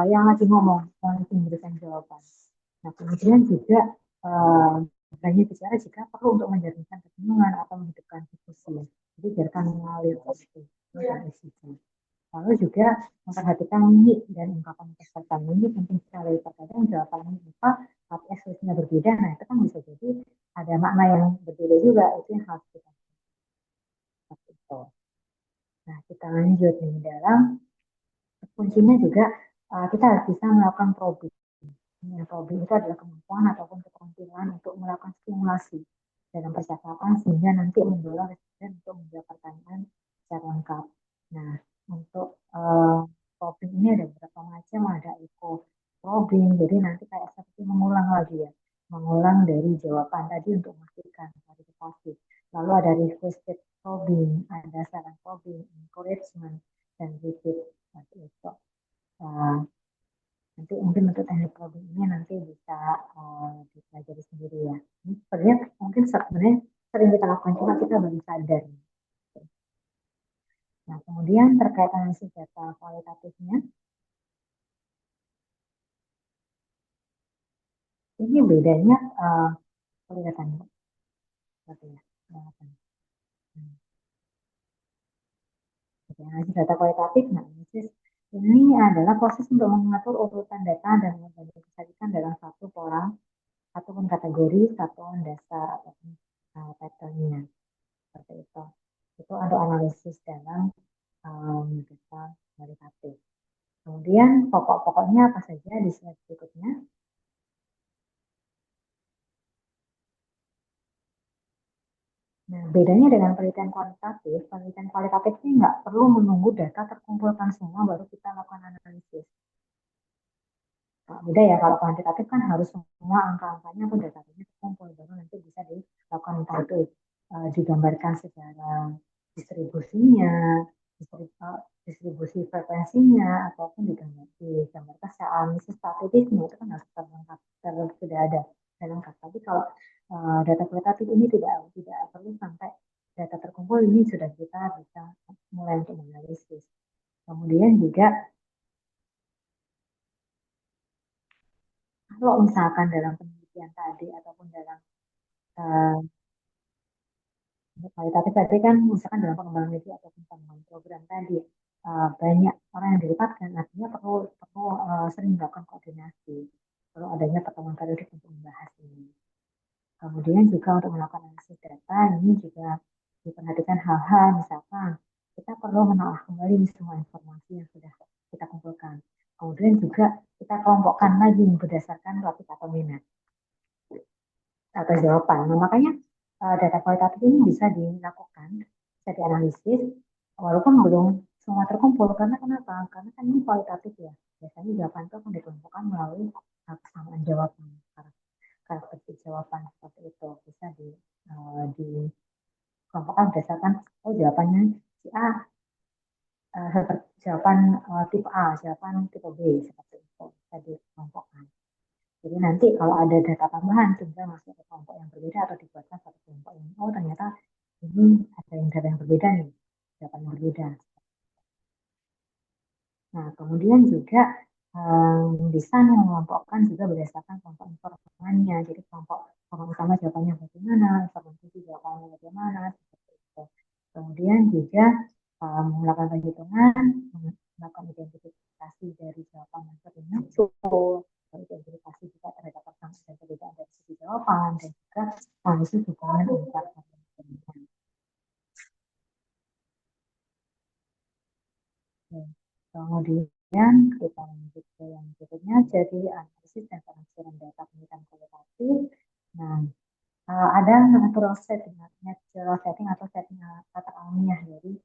[SPEAKER 1] yang lagi ngomong, yang lagi memberikan jawaban. Nah, kemudian juga hanya bicara jika perlu untuk menjernihkan kebingungan atau menghidupkan diskusi. Jadi biarkan mengalir itu. Lalu juga memperhatikan mimik dan ungkapan peserta. Ini penting sekali. Terkadang jawaban apa, tapi ekspresinya berbeda. Nah, itu kan bisa jadi ada makna yang berbeda juga. Itu yang harus kita seperti itu. Nah, kita lanjut nih dalam kuncinya juga kita harus bisa melakukan probing. Ya, probing itu adalah kemampuan ataupun keterampilan untuk melakukan stimulasi dalam percakapan sehingga nanti mendorong responden untuk menjawab pertanyaan secara lengkap. Nah, untuk probing ini ada beberapa macam, ada echo probing, jadi nanti kayak seperti mengulang lagi ya, mengulang dari jawaban tadi untuk memastikan klarifikasi. Lalu ada requested probing, ada saran probing, encouragement, dan repeat seperti itu. Nanti mungkin untuk teknik probing ini nanti bisa dipelajari sendiri ya. Ini sebenarnya mungkin sebenarnya sering kita lakukan cuma kita baru sadar. Nah, kemudian terkait analisis data kualitatifnya, ini bedanya kelihatannya seperti ya. Analisis data kualitatif, nah analisis ini adalah proses untuk mengatur urutan data dan mengidentifikasikan dalam satu pola ataupun kategori satuan dasar ataupun patternnya seperti itu. Itu ada analisis dalam data kualitatif. Kemudian pokok-pokoknya apa saja di slide berikutnya. Nah, bedanya dengan penelitian kualitatif ini nggak perlu menunggu data terkumpulkan semua baru kita lakukan analisis. Nah, beda ya, kalau kuantitatif kan harus semua angka-angkanya atau datanya terkumpul baru nanti bisa dilakukan entah itu digambarkan secara distribusinya, distribusi frekuensinya, ataupun digambarkan secara analisis statistiknya itu kan harus terlengkap, sudah ada dan lengkap. Tapi kalau data kualitatif ini tidak perlu sampai data terkumpul, ini sudah kita bisa mulai untuk menganalisis. Kemudian juga kalau misalkan dalam penelitian tadi ataupun dalam kualitatif tadi kan misalkan dalam pengembangan media ataupun pengembangan program tadi banyak orang yang dilibatkan, artinya perlu sering melakukan koordinasi, perlu adanya pertemuan periodik untuk membahas ini. Kemudian juga untuk melakukan analisis data ini juga diperhatikan hal-hal misalkan kita perlu menelaah kembali semua informasi yang sudah kita kumpulkan. Kemudian juga kita kelompokkan lagi berdasarkan topik atau minat atau jawaban. Nah, makanya data kualitatif ini bisa dilakukan, bisa dianalisis, walaupun belum semua terkumpul. Karena kenapa? Karena kan ini kualitatif ya. Biasanya jawaban itu akan ditentukan melalui kesamaan jawaban, karakteristik jawaban seperti itu bisa dikelompokkan berdasarkan jawabannya si A, jawaban tipe A, jawaban tipe B seperti itu bisa dikelompokkan. Jadi nanti kalau ada data tambahan tinggal masuk ke kelompok yang berbeda atau dibuatkan satu kelompok yang ternyata ini ada yang data yang berbeda nih, data yang berbeda. Nah, kemudian juga bisa mengelompokkan juga berdasarkan kelompok informasinya. Jadi kelompok utama jawabannya bagaimana, informasi jawabannya bagaimana, seperti itu. Kemudian juga melakukan perhitungan, melakukan identifikasi dari jawaban yang sering muncul, identifikasi juga terhadap persamaan dan perbedaan dari segi jawaban, dan juga analisis hubungan antar komponen. Kemudian kita lanjut ke yang berikutnya, jadi analisis dan penafsiran data penelitian kualitatif. Nah, ada natural setting atau setting kata alamiah dari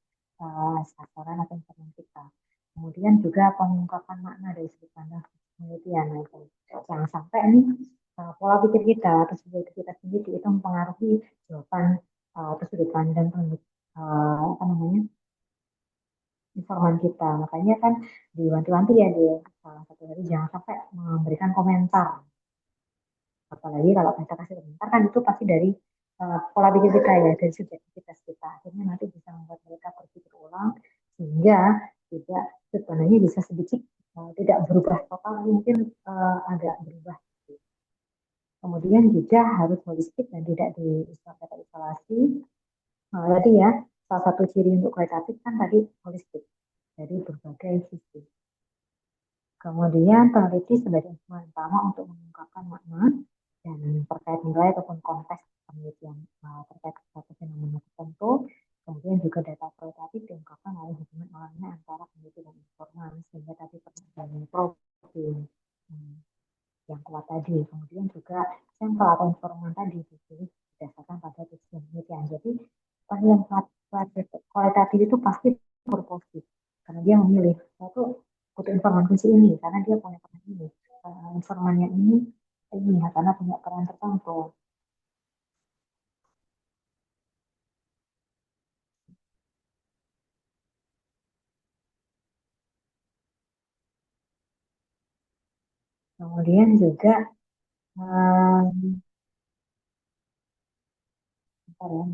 [SPEAKER 1] sasaran atau informasi kita. Kemudian juga pengungkapan makna dari sudut pandang penelitian. Nah, itu jangan sampai ini pola pikir kita atau sudut kita sendiri itu mempengaruhi jawaban atau sudut pandang apa namanya informan kita. Makanya kan diwanti-wanti ya di salah satu dari jangan sampai memberikan komentar. Apalagi kalau kita kasih komentar kan itu pasti dari pola pikir kita ya, dari subjektivitas kita. Akhirnya nanti bisa membuat mereka berpikir ulang sehingga tidak sebenarnya bisa sedikit tidak berubah total, mungkin agak berubah. Kemudian juga harus holistik dan tidak isolasi. Tadi ya, salah satu ciri untuk kualitatif kan tadi holistik dari berbagai sisi. Kemudian peneliti sebagai instrumen utama untuk mengungkapkan makna dan terkait nilai ataupun konteks penelitian terkait suatu fenomena tertentu. Kemudian juga data kualitatif diungkapkan oleh hubungan orangnya antara peneliti dan informan, sehingga tadi pertanyaan profil yang kuat tadi. Kemudian juga sampel atau informan tadi dipilih berdasarkan pada tujuan penelitian. Jadi penilaian kualitatif itu pasti purposif karena dia memilih satu butuh informan kunci ini karena dia punya peran ini, informan yang ini ya, karena punya peran tertentu. Kemudian juga bentar ya,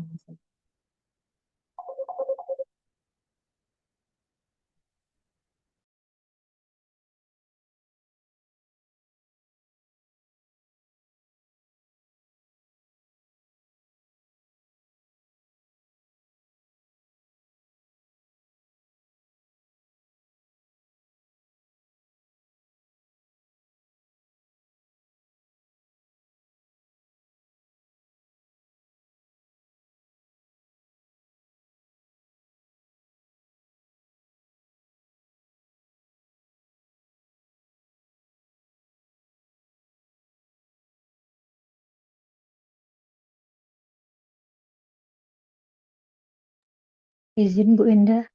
[SPEAKER 3] Izin Bu Indah,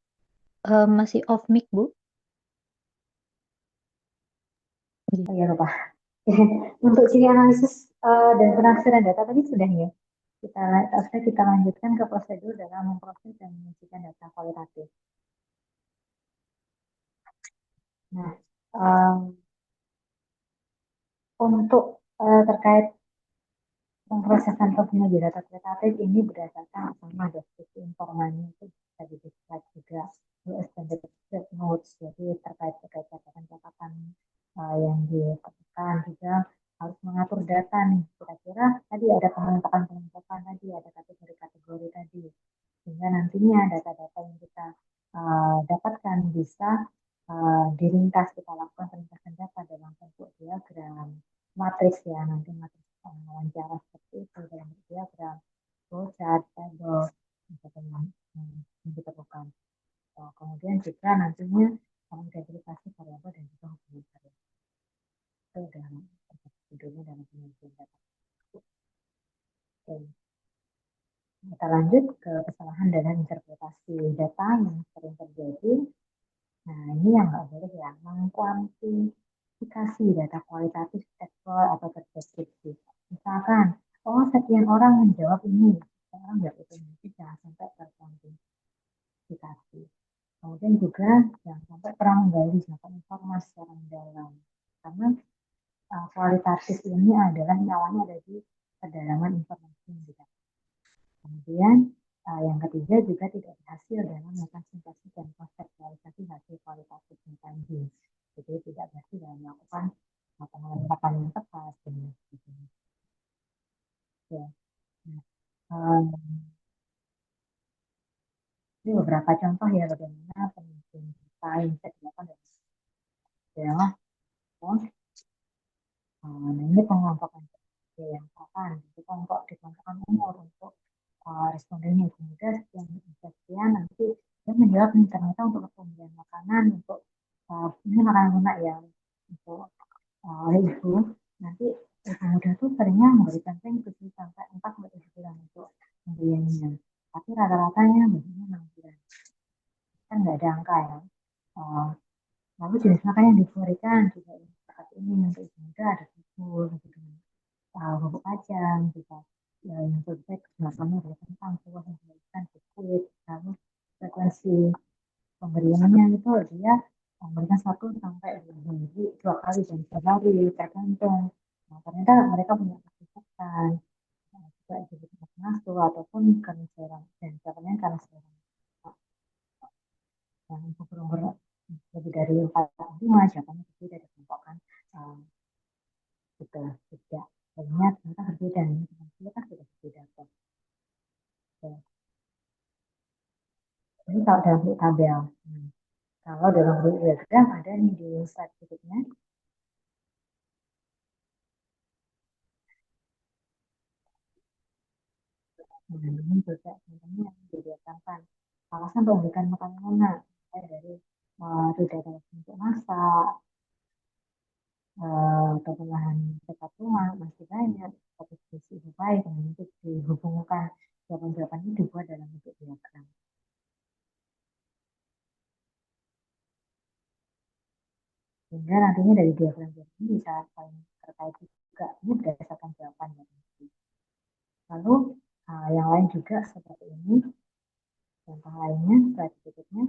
[SPEAKER 3] masih off mic Bu.
[SPEAKER 1] oh ya lupa. Untuk ciri analisis dan penafsiran data tadi sudah ya. Kita lanjutkan ke prosedur dalam memproses dan menyajikan data kualitatif. Nah, untuk terkait pemrosesan pengunjung data kualitatif ini berdasarkan sama deskripsi informannya itu bisa didescribe juga standard notes, jadi terkait catatan-catatan yang diperlukan juga harus mengatur data nih, kira-kira tadi ada pengelompokan tadi, ada kategori-kategori tadi, sehingga nantinya data-data yang kita dapatkan bisa diringkas, kita lakukan peringkasan data dalam bentuk diagram, matriks ya, nanti matriks wawancara seperti itu dalam diagram, flowchart, table, yang diperlukan. Kemudian juga nantinya mengidentifikasi variabel dan juga hubungan variabel. Itu dalam videonya dalam penelitian data. Oke. Kita lanjut ke kesalahan dalam interpretasi data yang sering terjadi. Nah, ini yang nggak boleh ya, mengkuantifikasi data kualitatif sektor atau terdeskripsi. Misalkan, oh sekian orang menjawab ini, sekian orang menjawab itu, jangan sampai terkuantifikasi. Kemudian juga jangan sampai perang menggali informasi secara mendalam. Karena kualitatif ini adalah nyawanya ada di kedalaman informasi yang didapat. Kemudian yang ketiga juga tidak berhasil dalam melakukan sintesis dan konseptualisasi hasil kualitatif yang tadi. Jadi tidak berhasil dalam melakukan pengelompokan yang tepat. Ya. Nah, ini beberapa contoh ya bagaimana penelitian data yang bisa dilakukan adalah nah ini pengelompokan yang misalkan itu kelompok dikelompokkan umur untuk respondennya kemudian sekian nanti dia menjawab nih ternyata untuk pembelian makanan untuk ini makanan lunak ya untuk ibu nanti ibu muda tuh seringnya memberikan 7 sampai 4 sampai 7 bulan untuk pembeliannya tapi rata-ratanya biasanya 6 bulan kan nggak ada angka ya lalu jenis makanan yang diberikan juga seperti ini untuk ibu muda ada bubur gitu bubuk kacang juga ya, yang terbaik kenapanya adalah kentang buah yang diberikan biskuit lalu frekuensi pemberiannya itu dia memberikan 1 sampai 2 kali dan sehari tergantung. Nah, ternyata mereka punya kesibukan juga gitu. pengasuh ataupun karena seorang dan siapanya karena seorang yang berumur lebih dari 45 jawabannya berbeda dikelompokkan gitu tidak banyak ternyata berbeda ini kita kan sudah berbeda kok. Oke. Ini kalau dalam bentuk tabel. Kalau dalam bentuk diagram ada nih di slide berikutnya. Nah, ini juga contohnya yang didiagamkan. Alasan pemberikan makan lunak dari tidak dalam bentuk massa atau pengolahan cepat tulang masih banyak, tapi sisi baik dengan itu dihubungkan jawaban-jawaban ini dibuat dalam bentuk diagram. Sehingga nantinya dari diagram ini bisa saling terkait juga. Ini berdasarkan jawaban. Lalu yang lain juga seperti ini. Contoh lainnya, slide berikutnya.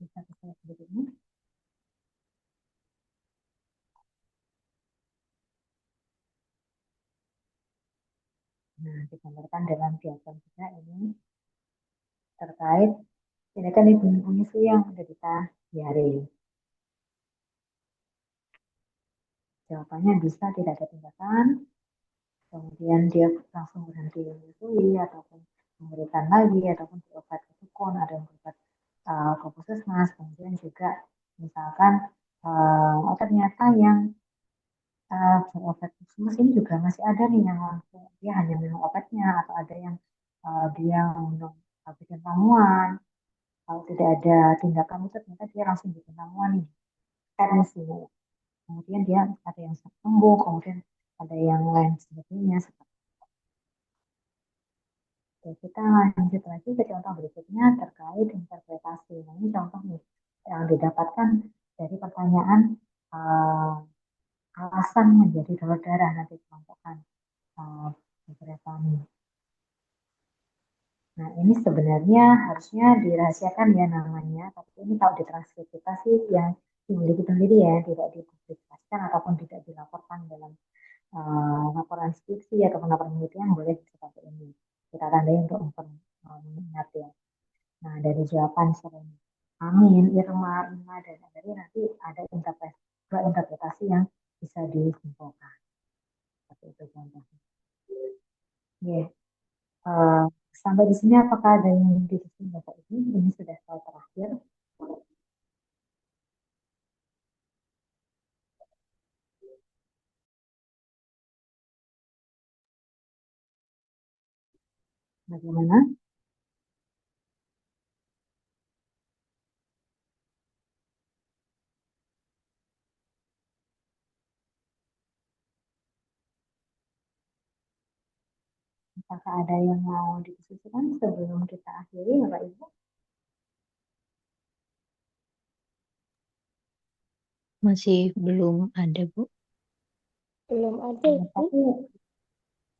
[SPEAKER 1] Bisa ke slide berikutnya. Nah, digambarkan dalam diagram juga ini terkait ini kan ibu menyusui yang menderita diare. Jawabannya bisa tidak ada tindakan, kemudian dia langsung berhenti menyusui ataupun memberikan lagi ataupun berobat ke dukun, ada yang berobat ke puskesmas, kemudian juga misalkan ternyata yang berobat puskesmas ini juga masih ada nih yang langsung dia hanya minum obatnya atau ada yang dia minum bikin ramuan. Kalau tidak ada tindakan itu ternyata dia langsung bikin ramuan nih, teknis ini. Kemudian dia ada yang sembuh, kemudian ada yang lain sebagainya. Oke, kita lanjut lagi ke contoh berikutnya terkait interpretasi. Nah, ini contoh nih yang didapatkan dari pertanyaan alasan menjadi donor darah nanti kelompokkan beberapa nih. Nah, ini sebenarnya harusnya dirahasiakan ya namanya, tapi ini kalau di transkrip kita sih yang dimiliki sendiri ya, tidak dipublikasikan ataupun tidak dilaporkan dalam laporan skripsi ataupun laporan penelitian boleh seperti ini. Kita tandai untuk mengingat ya. Nah, dari jawaban sering Amin, Irma, Ima, dan dari nanti ada interpretasi yang bisa disimpulkan. Seperti itu contohnya. Yeah. Sampai di sini apakah ada yang ingin didiskusikan Bapak Ibu? Ini sudah slide terakhir. Bagaimana? Apakah ada yang mau didiskusikan sebelum kita akhiri, Bapak Ibu?
[SPEAKER 3] Masih belum ada, Bu.
[SPEAKER 4] Belum ada, Bu.
[SPEAKER 1] Tapi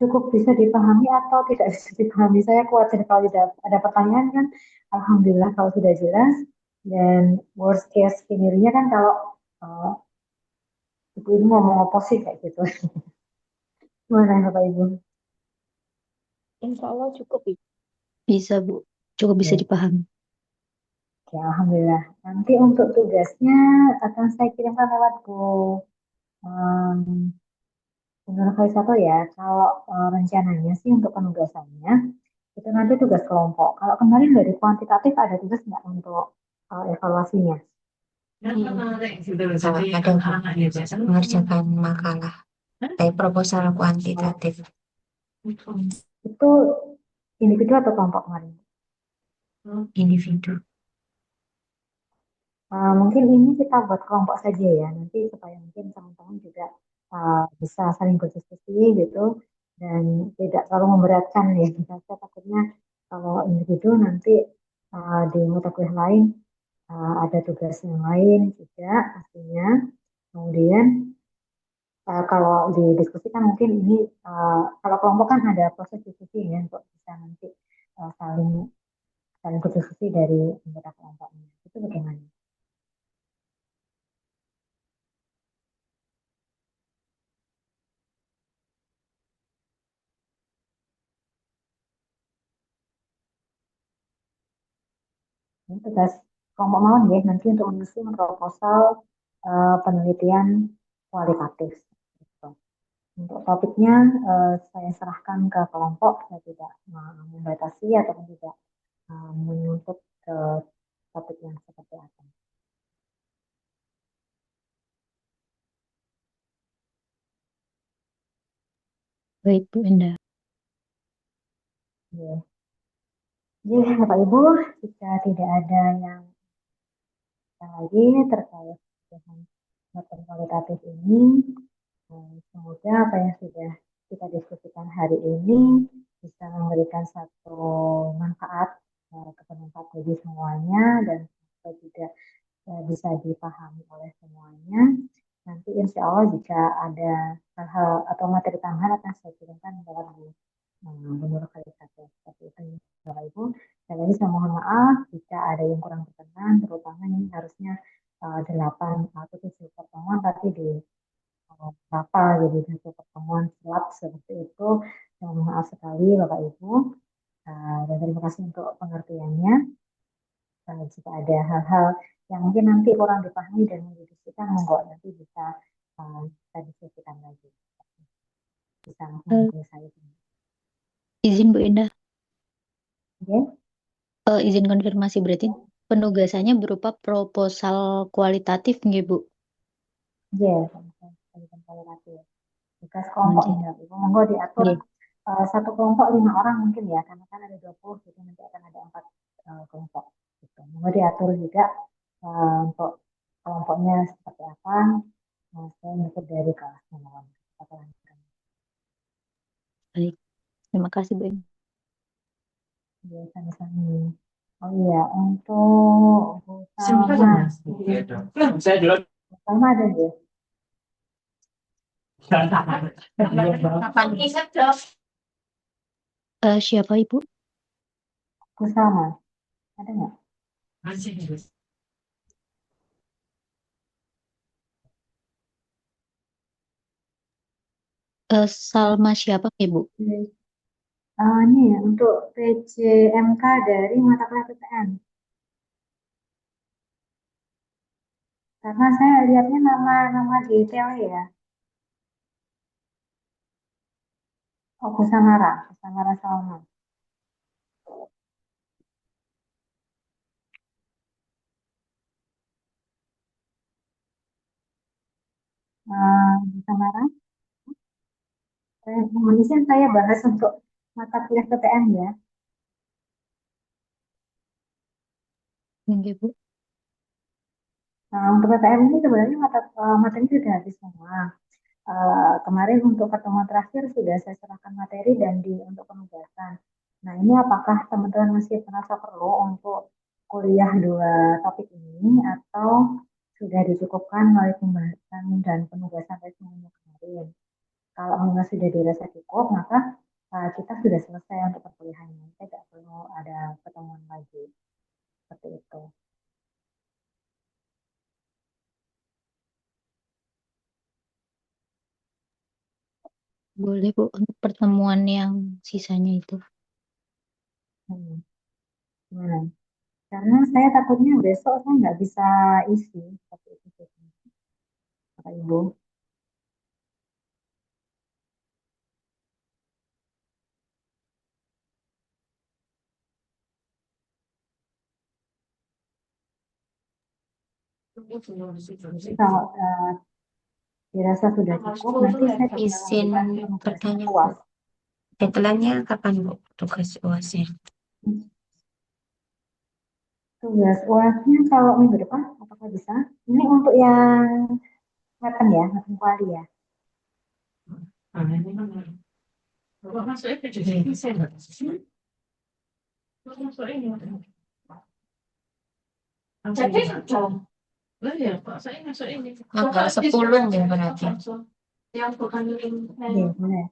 [SPEAKER 1] cukup bisa dipahami atau tidak bisa dipahami. Saya khawatir kalau tidak ada pertanyaan kan, Alhamdulillah kalau sudah jelas. Dan worst case scenario-nya kan kalau Ibu ini mau mengoposisi kayak gitu. Gimana Bapak Ibu?
[SPEAKER 4] Insya Allah cukup, Ibu.
[SPEAKER 3] Bisa, Bu. Cukup bisa
[SPEAKER 1] Ya.
[SPEAKER 3] dipahami.
[SPEAKER 1] Oke, Alhamdulillah. Nanti untuk tugasnya akan saya kirimkan lewat um, satu ya. Kalau rencananya sih untuk penugasannya itu nanti tugas kelompok. Kalau kemarin dari kuantitatif ada tugas nggak untuk evaluasinya?
[SPEAKER 5] Ada mengerjakan makalah proposal kuantitatif
[SPEAKER 1] Itu individu atau kelompok kemarin?
[SPEAKER 5] individu.
[SPEAKER 1] Mungkin ini kita buat kelompok saja ya, nanti supaya mungkin teman-teman juga bisa saling berdiskusi gitu dan tidak terlalu memberatkan ya. Saya takutnya kalau individu nanti di mata kuliah lain ada tugas yang lain juga pastinya. Kemudian kalau didiskusikan mungkin ini kalau kelompok kan ada proses diskusi ya untuk bisa nanti saling saling berdiskusi dari anggota kelompoknya. Itu bagaimana? Ini tugas kelompok mawon ya, nanti untuk menyusun proposal penelitian kualitatif. Gitu. Untuk topiknya saya serahkan ke kelompok, saya tidak membatasi ataupun tidak menuntut ke topik yang seperti apa.
[SPEAKER 3] Baik, Bu Indah.
[SPEAKER 1] Ya. Jadi Bapak Ibu, jika tidak ada yang lagi terkait dengan materi kualitatif ini, semoga apa yang sudah kita diskusikan hari ini bisa memberikan satu manfaat, bermanfaat bagi semuanya dan juga bisa dipahami oleh semuanya. Nanti insya Allah jika ada hal-hal atau materi tambahan akan saya kirimkan dalam menurut kualitatif seperti itu. Bapak Ibu, sekali lagi saya mohon maaf jika ada yang kurang berkenan, terutama ini harusnya 8 atau 7 pertemuan tapi di berapa jadi satu pertemuan slot seperti itu. Saya mohon maaf sekali Bapak Ibu, dan terima kasih untuk pengertiannya. Jika ada hal-hal yang mungkin nanti kurang dipahami dan mendiskusikan, monggo nanti bisa kita diskusikan lagi. Bisa menghubungi saya.
[SPEAKER 3] Izin Bu Indah,
[SPEAKER 1] Oke.
[SPEAKER 3] izin konfirmasi berarti penugasannya berupa proposal kualitatif nggih, Bu?
[SPEAKER 1] Iya, pendidikan kualitatif. Tugas kelompok ya, Ibu. Monggo diatur satu kelompok 5 orang mungkin ya, karena kan ada 20, jadi nanti akan ada 4 kelompok. Gitu. Monggo diatur juga untuk kelompoknya seperti apa. Saya ngikut dari kelasnya, mohon.
[SPEAKER 3] Baik, terima kasih Bu Indah.
[SPEAKER 1] Ya, sama-sama. Oh iya, untuk Salma. Salma ada ya?
[SPEAKER 3] Siapa Ibu?
[SPEAKER 1] Bu Salma, ada nggak?
[SPEAKER 3] Salma siapa Ibu?
[SPEAKER 1] Ini ya, untuk PJMK dari mata kuliah PTN. Karena saya lihatnya nama-nama detail ya. Oh, Bu Samara Salma. Bu Samara, mohon izin saya bahas untuk mata kuliah PTN ya.
[SPEAKER 3] Nggih, Bu.
[SPEAKER 1] Untuk PTN ini sebenarnya materi sudah habis semua. Kemarin untuk pertemuan terakhir sudah saya serahkan materi dan untuk penugasan. Nah, ini apakah teman-teman masih merasa perlu untuk kuliah 2 topik ini atau sudah dicukupkan melalui pembahasan dan penugasan semuanya kemarin? Kalau memang sudah dirasa cukup, maka kita sudah selesai untuk perkuliahannya. Tidak perlu ada pertemuan lagi. Seperti itu.
[SPEAKER 3] Boleh Bu untuk pertemuan yang sisanya itu.
[SPEAKER 1] Gimana? Karena saya takutnya besok saya nggak bisa isi seperti itu, Bapak Ibu. Jadi kalau dirasa sudah cukup, nanti saya bisa
[SPEAKER 5] Izin
[SPEAKER 1] melakukan penugasan
[SPEAKER 5] bertanya, Bu.
[SPEAKER 1] UAS.
[SPEAKER 5] Deadline-nya kapan, Bu, tugas UAS-nya?
[SPEAKER 1] Tugas UASnya kalau minggu depan, apakah bisa? Ini untuk yang maten ya, maten kuali ya.
[SPEAKER 5] Tanggal 10 ya berarti.
[SPEAKER 1] Iya, boleh.